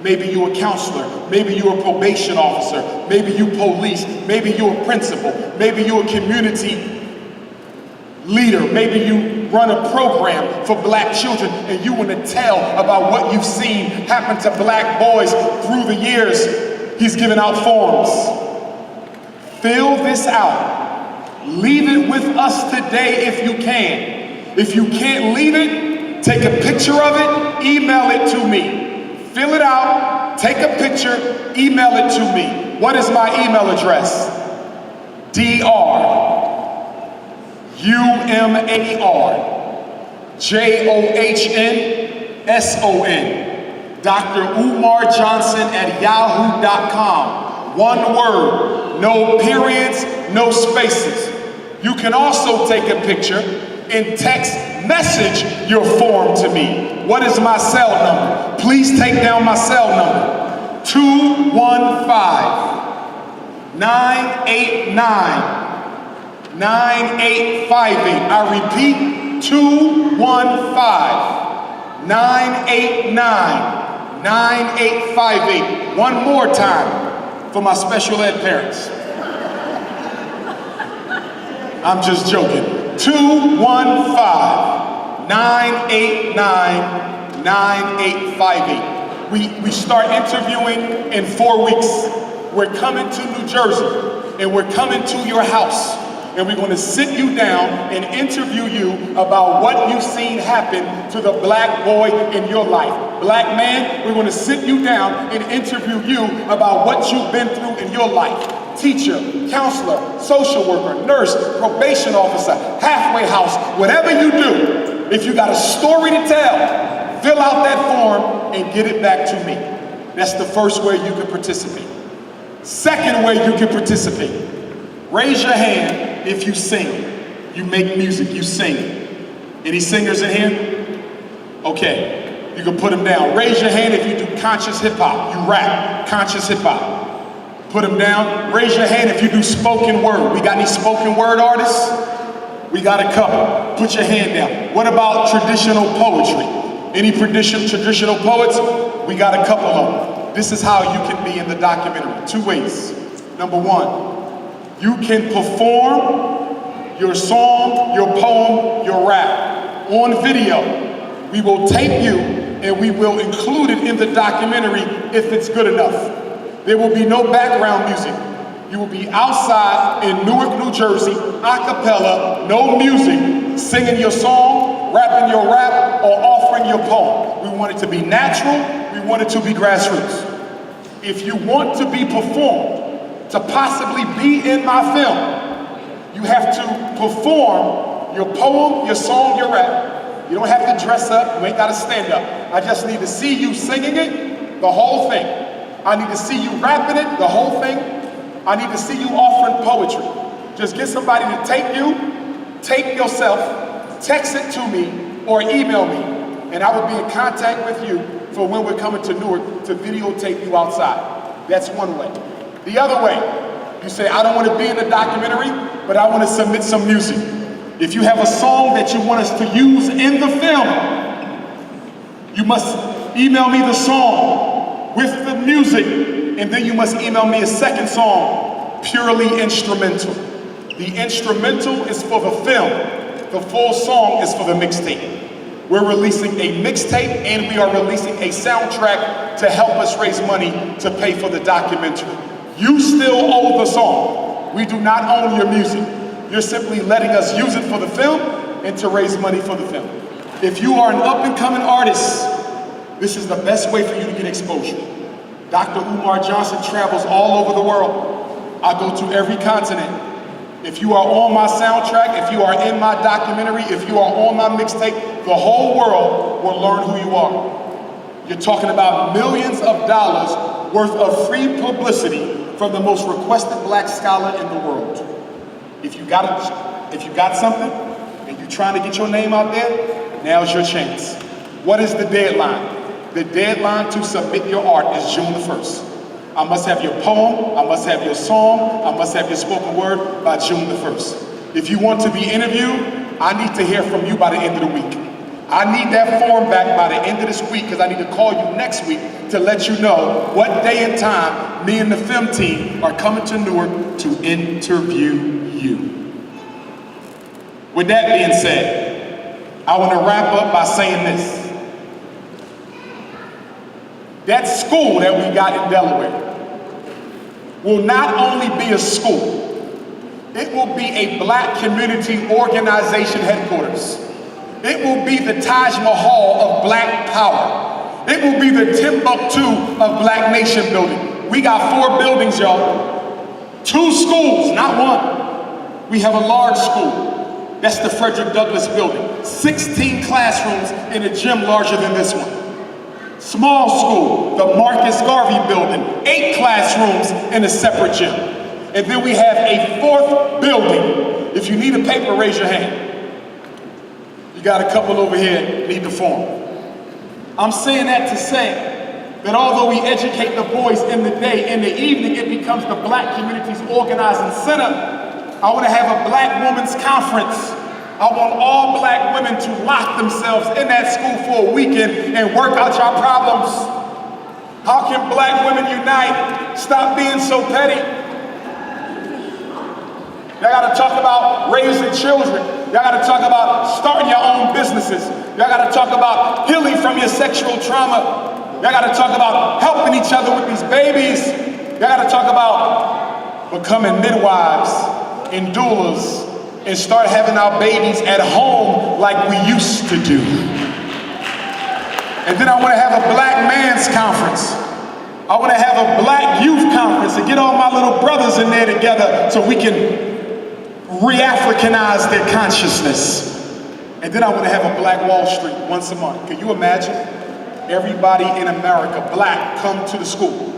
Maybe you're a counselor, maybe you're a probation officer, maybe you police, maybe you're a principal, maybe you're a community leader, maybe you run a program for black children and you want to tell about what you've seen happen to black boys through the years. He's giving out forms. Fill this out. Leave it with us today if you can. If you can't leave it, take a picture of it, email it to me. Fill it out, take a picture, email it to me. What is my email address? DrUmarJohnson, Dr. Umar Johnson at yahoo.com. One word, no periods, no spaces. You can also take a picture and text message your form to me. What is my cell number? Please take down my cell number. 215-989-9858. I repeat, 215-989-9858. One more time for my special ed parents. I'm just joking. 215-989-9858. We start interviewing in 4 weeks. We're coming to New Jersey and we're coming to your house and we're going to sit you down and interview you about what you've seen happen to the black boy in your life. Black man, we're going to sit you down and interview you about what you've been through in your life. Teacher, counselor, social worker, nurse, probation officer, halfway house, whatever you do, if you got a story to tell, fill out that form and get it back to me. That's the first way you can participate. Second way you can participate. Raise your hand if you sing. You make music, you sing. Any singers in here? Okay, you can put them down. Raise your hand if you do conscious hip hop. You rap, conscious hip hop. Put them down. Raise your hand if you do spoken word. We got any spoken word artists? We got a couple. Put your hand down. What about traditional poetry? Any traditional poets? We got a couple of them. This is how you can be in the documentary. 2 ways. Number 1, you can perform your song, your poem, your rap on video. We will tape you and we will include it in the documentary if it's good enough. There will be no background music. You will be outside in Newark, New Jersey, a cappella, no music, singing your song, rapping your rap, or offering your poem. We want it to be natural. We want it to be grassroots. If you want to be performed, to possibly be in my film, you have to perform your poem, your song, your rap. You don't have to dress up. You ain't got to stand up. I just need to see you singing it, the whole thing. I need to see you rapping it, the whole thing. I need to see you offering poetry. Just get somebody to tape you, tape yourself, text it to me, or email me, and I will be in contact with you for when we're coming to Newark to videotape you outside. That's one way. The other way, you say, I don't want to be in the documentary, but I want to submit some music. If you have a song that you want us to use in the film, you must email me the song with the music, and then you must email me a second song, purely instrumental. The instrumental is for the film. The full song is for the mixtape. We're releasing a mixtape and we are releasing a soundtrack to help us raise money to pay for the documentary. You still owe the song. We do not own your music. You're simply letting us use it for the film and to raise money for the film. If you are an up-and-coming artist, this is the best way for you to get exposure. Dr. Umar Johnson travels all over the world. I go to every continent. If you are on my soundtrack, if you are in my documentary, if you are on my mixtape, the whole world will learn who you are. You're talking about millions of dollars worth of free publicity from the most requested black scholar in the world. If you got something and you're trying to get your name out there, now's your chance. What is the deadline? The deadline to submit your art is June the 1st. I must have your poem, I must have your song, I must have your spoken word by June the 1st. If you want to be interviewed, I need to hear from you by the end of the week. I need that form back by the end of this week because I need to call you next week to let you know what day and time me and the film team are coming to Newark to interview you. With that being said, I want to wrap up by saying this. That school that we got in Delaware will not only be a school, it will be a black community organization headquarters. It will be the Taj Mahal of black power. It will be the Timbuktu of Black Nation building. We got 4 buildings, y'all. 2 schools, not 1. We have a large school. That's the Frederick Douglass building. 16 classrooms in a gym larger than this one. Small school, the Marcus Garvey building, 8 classrooms in a separate gym. And then we have a 4th building. If you need a paper, raise your hand. You got a couple over here, need the form. I'm saying that to say that although we educate the boys in the day, in the evening it becomes the black community's organizing center. I want to have a black women's conference. I want all black women to lock themselves in that school for a weekend and work out your problems. How can black women unite? Stop being so petty. Y'all gotta talk about raising children. Y'all gotta talk about starting your own businesses. Y'all gotta talk about healing from your sexual trauma. Y'all gotta talk about helping each other with these babies. Y'all gotta talk about becoming midwives and doulas and start having our babies at home like we used to do. And then I want to have a black man's conference. I want to have a black youth conference and get all my little brothers in there together so we can re-Africanize their consciousness. And then I want to have a Black Wall Street once a month. Can you imagine? Everybody in America, black, come to the school.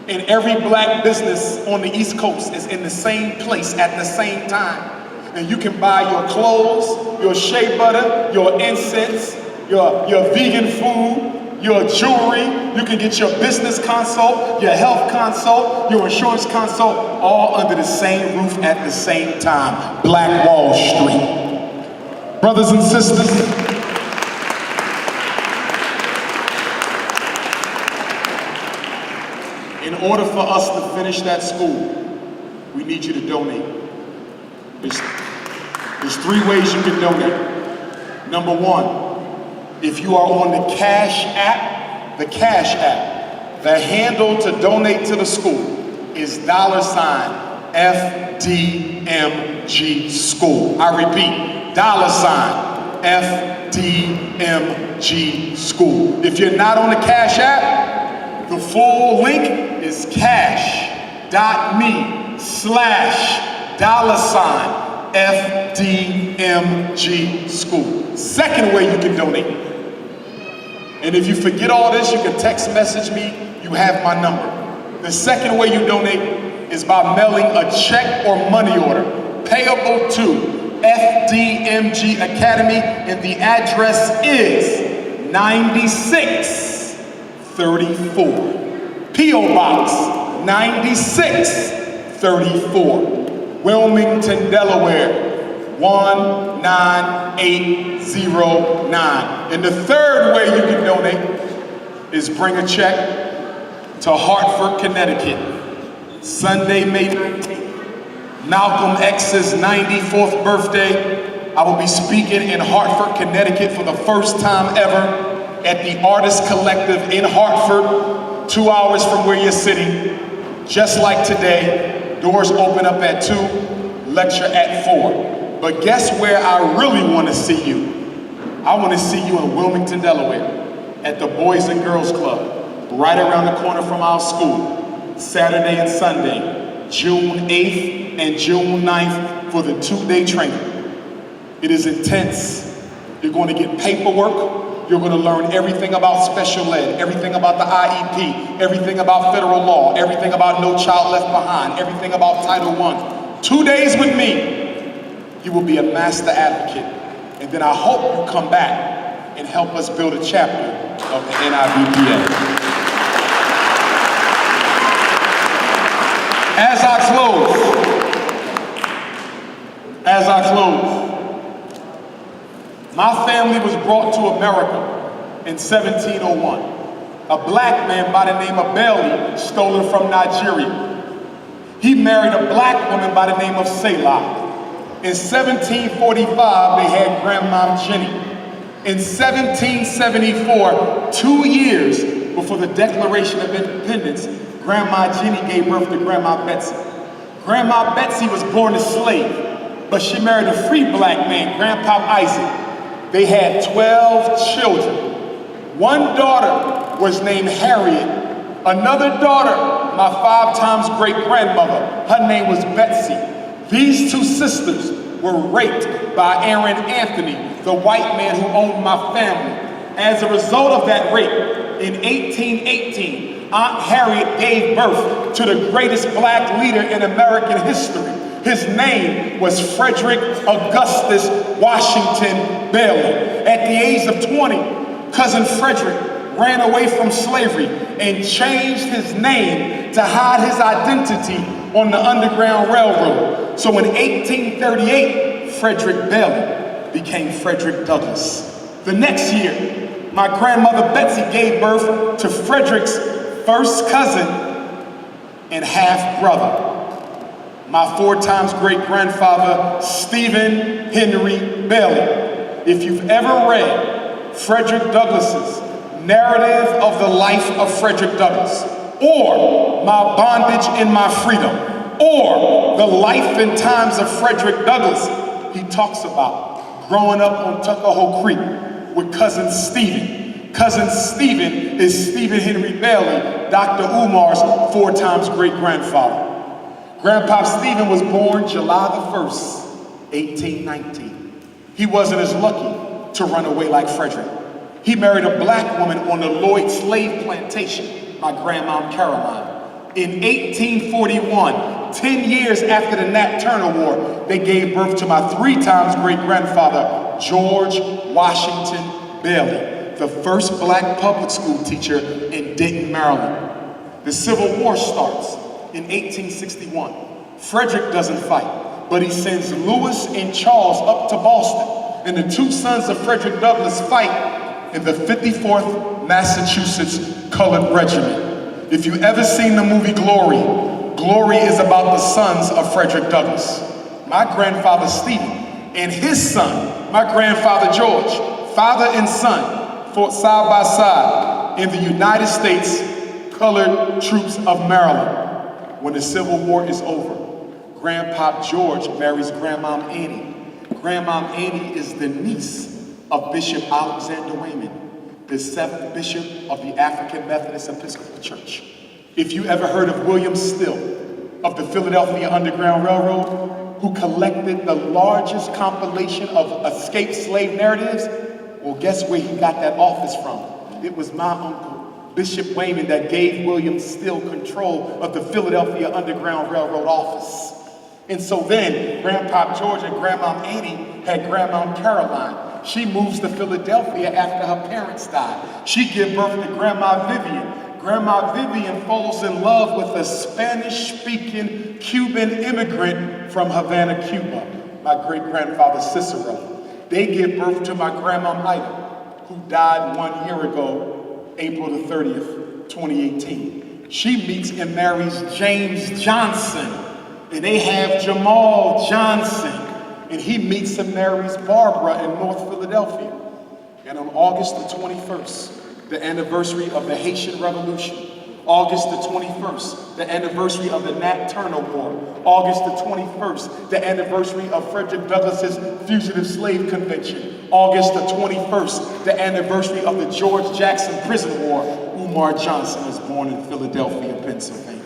And every black business on the East Coast is in the same place at the same time. And you can buy your clothes, your shea butter, your incense, your vegan food, your jewelry, you can get your business consult, your health consult, your insurance consult, all under the same roof at the same time. Black Wall Street. Brothers and sisters, in order for us to finish that school, we need you to donate. There's three ways you can donate. Number one, if you are on the Cash App, the handle to donate to the school is $FDMG School. I repeat, $FDMG School. If you're not on the Cash App, the full link is cash.me/$FDMG School. Second way you can donate. And if you forget all this, you can text message me, you have my number. The second way you donate is by mailing a check or money order payable to FDMG Academy, and the address is 9634. P.O. Box 9634, Wilmington, Delaware 19809. And the third way you can donate is bring a check to Hartford, Connecticut. Sunday, May 19th, Malcolm X's 94th birthday. I will be speaking in Hartford, Connecticut for the first time ever at the Artist Collective in Hartford, 2 hours from where you're sitting. Just like today, doors open up at 2, lecture at 4. But guess where I really want to see you? I want to see you in Wilmington, Delaware, at the Boys and Girls Club, right around the corner from our school, Saturday and Sunday, June 8th and June 9th for the 2-day training. It is intense. You're going to get paperwork. You're going to learn everything about special ed, everything about the IEP, everything about federal law, everything about No Child Left Behind, everything about Title I. 2 days with me. You will be a master advocate. And then I hope you come back and help us build a chapter of the NIVPA. As I close, my family was brought to America in 1701. A black man by the name of Bailey stole her from Nigeria. He married a black woman by the name of Selah. In 1745, they had Grandma Jenny. In 1774, 2 years before the Declaration of Independence, Grandma Jenny gave birth to Grandma Betsy. Grandma Betsy was born a slave, but she married a free black man, Grandpa Isaac. They had 12 children. One daughter was named Harriet. Another daughter, my 5 times great-grandmother, her name was Betsy. These 2 sisters were raped by Aaron Anthony, the white man who owned my family. As a result of that rape, in 1818, Aunt Harriet gave birth to the greatest black leader in American history. His name was Frederick Augustus Washington Bailey. At the age of 20, Cousin Frederick ran away from slavery and changed his name to hide his identity on the Underground Railroad. So in 1838, Frederick Bailey became Frederick Douglass. The next year, my grandmother Betsy gave birth to Frederick's first cousin and half-brother, my 4 times great-grandfather, Stephen Henry Bailey. If you've ever read Frederick Douglass's Narrative of the Life of Frederick Douglass, or My Bondage and My Freedom, or The Life and Times of Frederick Douglass, he talks about growing up on Tuckahoe Creek with Cousin Stephen. Cousin Stephen is Stephen Henry Bailey, Dr. Umar's 4 times great-grandfather. Grandpa Stephen was born July the 1st, 1819. He wasn't as lucky to run away like Frederick. He married a black woman on the Lloyd slave plantation, my grandma Caroline. In 1841, 10 years after the Nat Turner War, they gave birth to my 3 times great-grandfather, George Washington Bailey. the first black public school teacher in Dayton, Maryland. The Civil War starts in 1861. Frederick doesn't fight, but he sends Lewis and Charles up to Boston, and the two sons of Frederick Douglass fight in the 54th Massachusetts Colored Regiment. If you've ever seen the movie Glory, Glory is about the sons of Frederick Douglass. My grandfather Stephen and his son, my grandfather George, father and son, fought side by side in the United States Colored Troops of Maryland. When the Civil War is over, Grandpa George marries Grandma Annie. Grandma Annie is the niece of Bishop Alexander Wayman, the 7th Bishop of the African Methodist Episcopal Church. If you ever heard of William Still of the Philadelphia Underground Railroad, who collected the largest compilation of escaped slave narratives, well, guess where he got that office from? It was my uncle, Bishop Wayman, that gave William Still control of the Philadelphia Underground Railroad office. And so then, Grandpa George and Grandma Annie had Grandma Caroline. She moves to Philadelphia after her parents died. She gives birth to Grandma Vivian. Grandma Vivian falls in love with a Spanish-speaking Cuban immigrant from Havana, Cuba, my great-grandfather Cicero. They give birth to my grandma Ida, who died 1 year ago, April the 30th, 2018. She meets and marries James Johnson, and they have Jamal Johnson, and he meets and marries Barbara in North Philadelphia. And on August the 21st, the anniversary of the Haitian Revolution, August the 21st, the anniversary of the Nat Turner War, August the 21st, the anniversary of Frederick Douglass's Fugitive Slave Convention, August the 21st, the anniversary of the George Jackson Prison War, Umar Johnson was born in Philadelphia, Pennsylvania.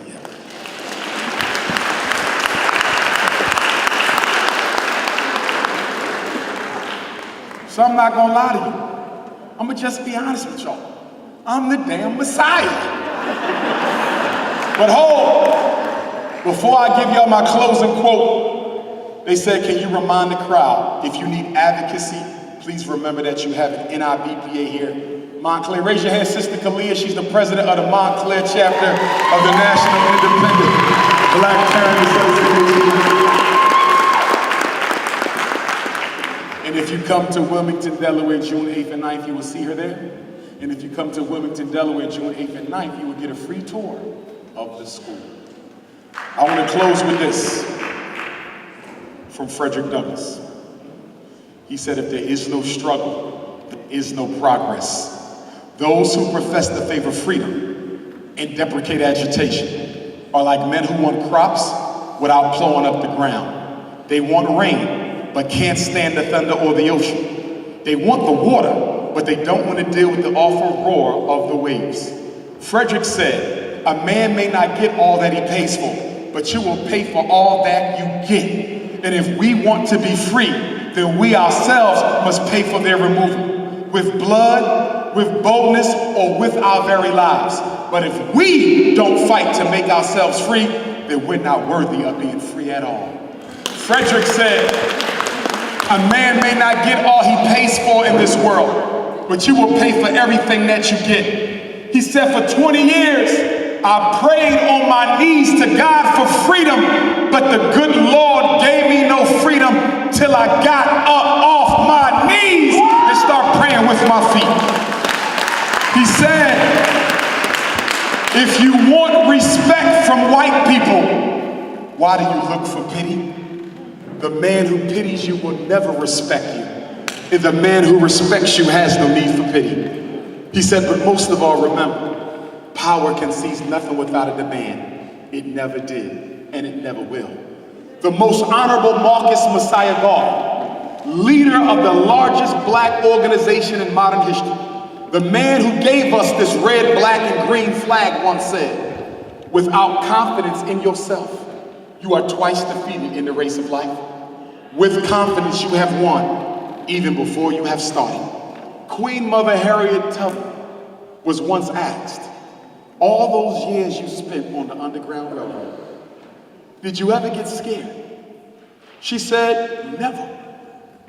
So I'm not gonna lie to you. I'm gonna just be honest with y'all. I'm the damn Messiah. But hold, before I give y'all my closing quote, they said, can you remind the crowd, if you need advocacy, please remember that you have an NIBPA here. Montclair, raise your hand, Sister Kalia. She's the president of the Montclair chapter of the National Independent Black Parent Association. And if you come to Wilmington, Delaware, June 8th and 9th, you will see her there. And if you come to Wilmington, Delaware, June 8th and 9th, you will get a free tour of the school. I want to close with this from Frederick Douglass. He said, if there is no struggle, there is no progress. Those who profess to favor freedom and deprecate agitation are like men who want crops without plowing up the ground. They want rain, but can't stand the thunder or the ocean. They want the water, but they don't want to deal with the awful roar of the waves. Frederick said, a man may not get all that he pays for, but you will pay for all that you get. And if we want to be free, then we ourselves must pay for their removal, with blood, with boldness, or with our very lives. But if we don't fight to make ourselves free, then we're not worthy of being free at all. Frederick said, a man may not get all he pays for in this world, but you will pay for everything that you get. He said, for 20 years, I prayed on my knees to God for freedom, but the good Lord gave me no freedom till I got up off my knees and started praying with my feet. He said, if you want respect from white people, why do you look for pity? The man who pities you will never respect you, and the man who respects you has no need for pity. He said, but most of all, remember, power concedes nothing without a demand. It never did, and it never will. The most honorable Marcus Messiah Garvey, leader of the largest black organization in modern history, the man who gave us this red, black, and green flag once said, without confidence in yourself, you are twice defeated in the race of life. With confidence, you have won, even before you have started. Queen Mother Harriet Tubman was once asked, all those years you spent on the Underground Railroad, did you ever get scared? She said, never.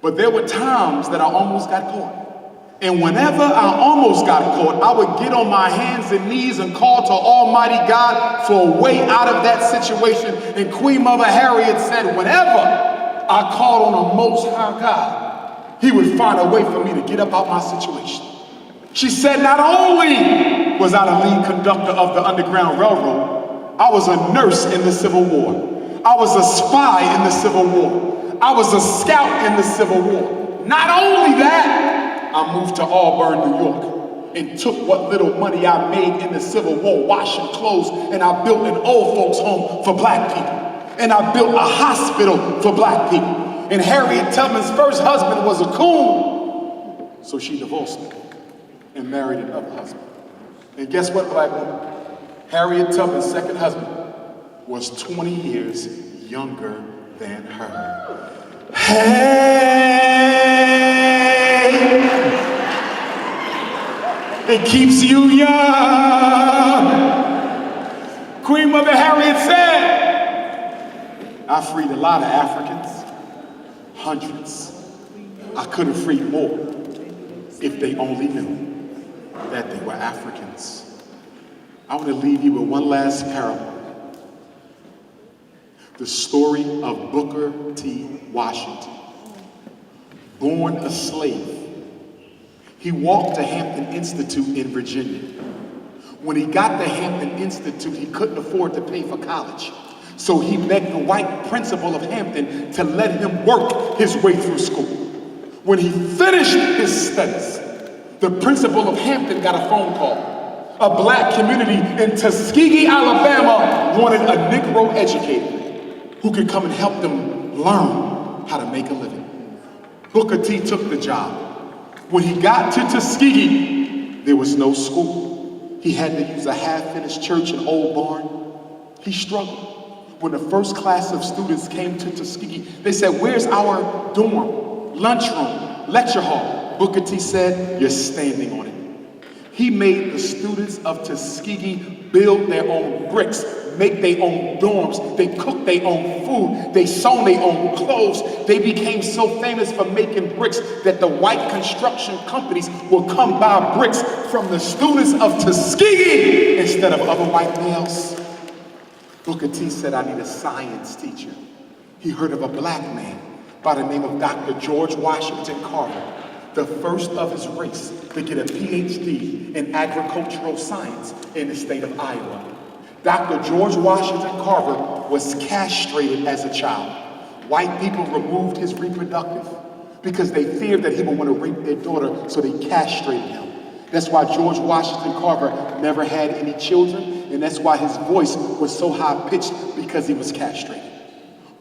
But there were times that I almost got caught. And whenever I almost got caught, I would get on my hands and knees and call to Almighty God for a way out of that situation. And Queen Mother Harriet said, whenever I called on the Most High God, He would find a way for me to get up out my situation. She said, not only was I the lead conductor of the Underground Railroad, I was a nurse in the Civil War. I was a spy in the Civil War. I was a scout in the Civil War. Not only that, I moved to Auburn, New York, and took what little money I made in the Civil War washing clothes, and I built an old folks home for black people. And I built a hospital for black people. And Harriet Tubman's first husband was a coon, so she divorced him and married another husband. And guess what, black woman? Harriet Tubman's second husband was 20 years younger than her. Hey! It keeps you young. Queen Mother Harriet said, I freed a lot of Africans, hundreds. I could have freed more if they only knew that they were Africans. I want to leave you with one last parable. The story of Booker T. Washington. Born a slave, he walked to Hampton Institute in Virginia. When he got to Hampton Institute, he couldn't afford to pay for college. So he begged the white principal of Hampton to let him work his way through school. When he finished his studies, the principal of Hampton got a phone call. A black community in Tuskegee, Alabama wanted a Negro educator who could come and help them learn how to make a living. Booker T took the job. When he got to Tuskegee, there was no school. He had to use a half-finished church in Old Barn. He struggled. When the first class of students came to Tuskegee, they said, where's our dorm, lunchroom, lecture hall? Booker T said, you're standing on it. He made the students of Tuskegee build their own bricks, make their own dorms, they cooked their own food, they sewn their own clothes. They became so famous for making bricks that the white construction companies will come buy bricks from the students of Tuskegee instead of other white males. Booker T said, I need a science teacher. He heard of a black man by the name of Dr. George Washington Carver, the first of his race to get a PhD in agricultural science in the state of Iowa. Dr. George Washington Carver was castrated as a child. White people removed his reproductive because they feared that he would want to rape their daughter, so they castrated him. That's why George Washington Carver never had any children, and that's why his voice was so high-pitched, because he was castrated.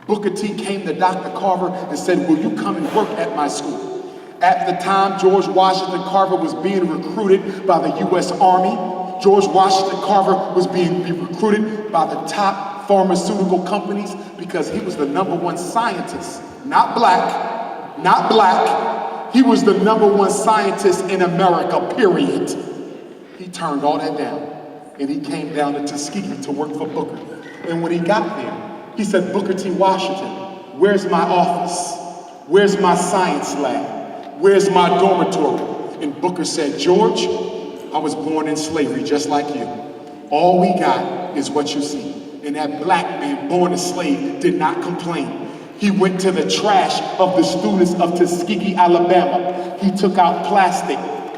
Booker T came to Dr. Carver and said, will you come and work at my school? At the time, George Washington Carver was being recruited by the U.S. Army. George Washington Carver was being recruited by the top pharmaceutical companies because he was the #1 scientist, not black, not black. He was the #1 scientist in America, period. He turned all that down, and he came down to Tuskegee to work for Booker. And when he got there, he said, Booker T. Washington, where's my office? Where's my science lab? Where's my dormitory? And Booker said, George, I was born in slavery just like you. All we got is what you see. And that black man born a slave did not complain. He went to the trash of the students of Tuskegee, Alabama. He took out plastic,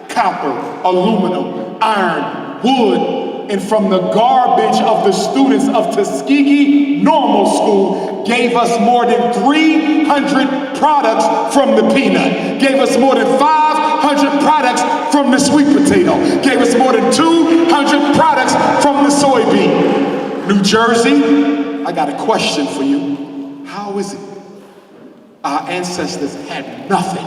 copper, aluminum, iron, wood, and from the garbage of the students of Tuskegee Normal School, gave us more than 300 products from the peanut, gave us more than 500 products from the sweet potato, gave us more than 200 products from the soybean. New Jersey, I got a question for you. How is it our ancestors had nothing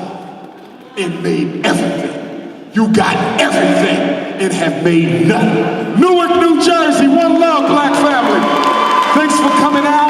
and made everything? You got everything and have made nothing. Newark, New Jersey, one love, black family. Thanks for coming out.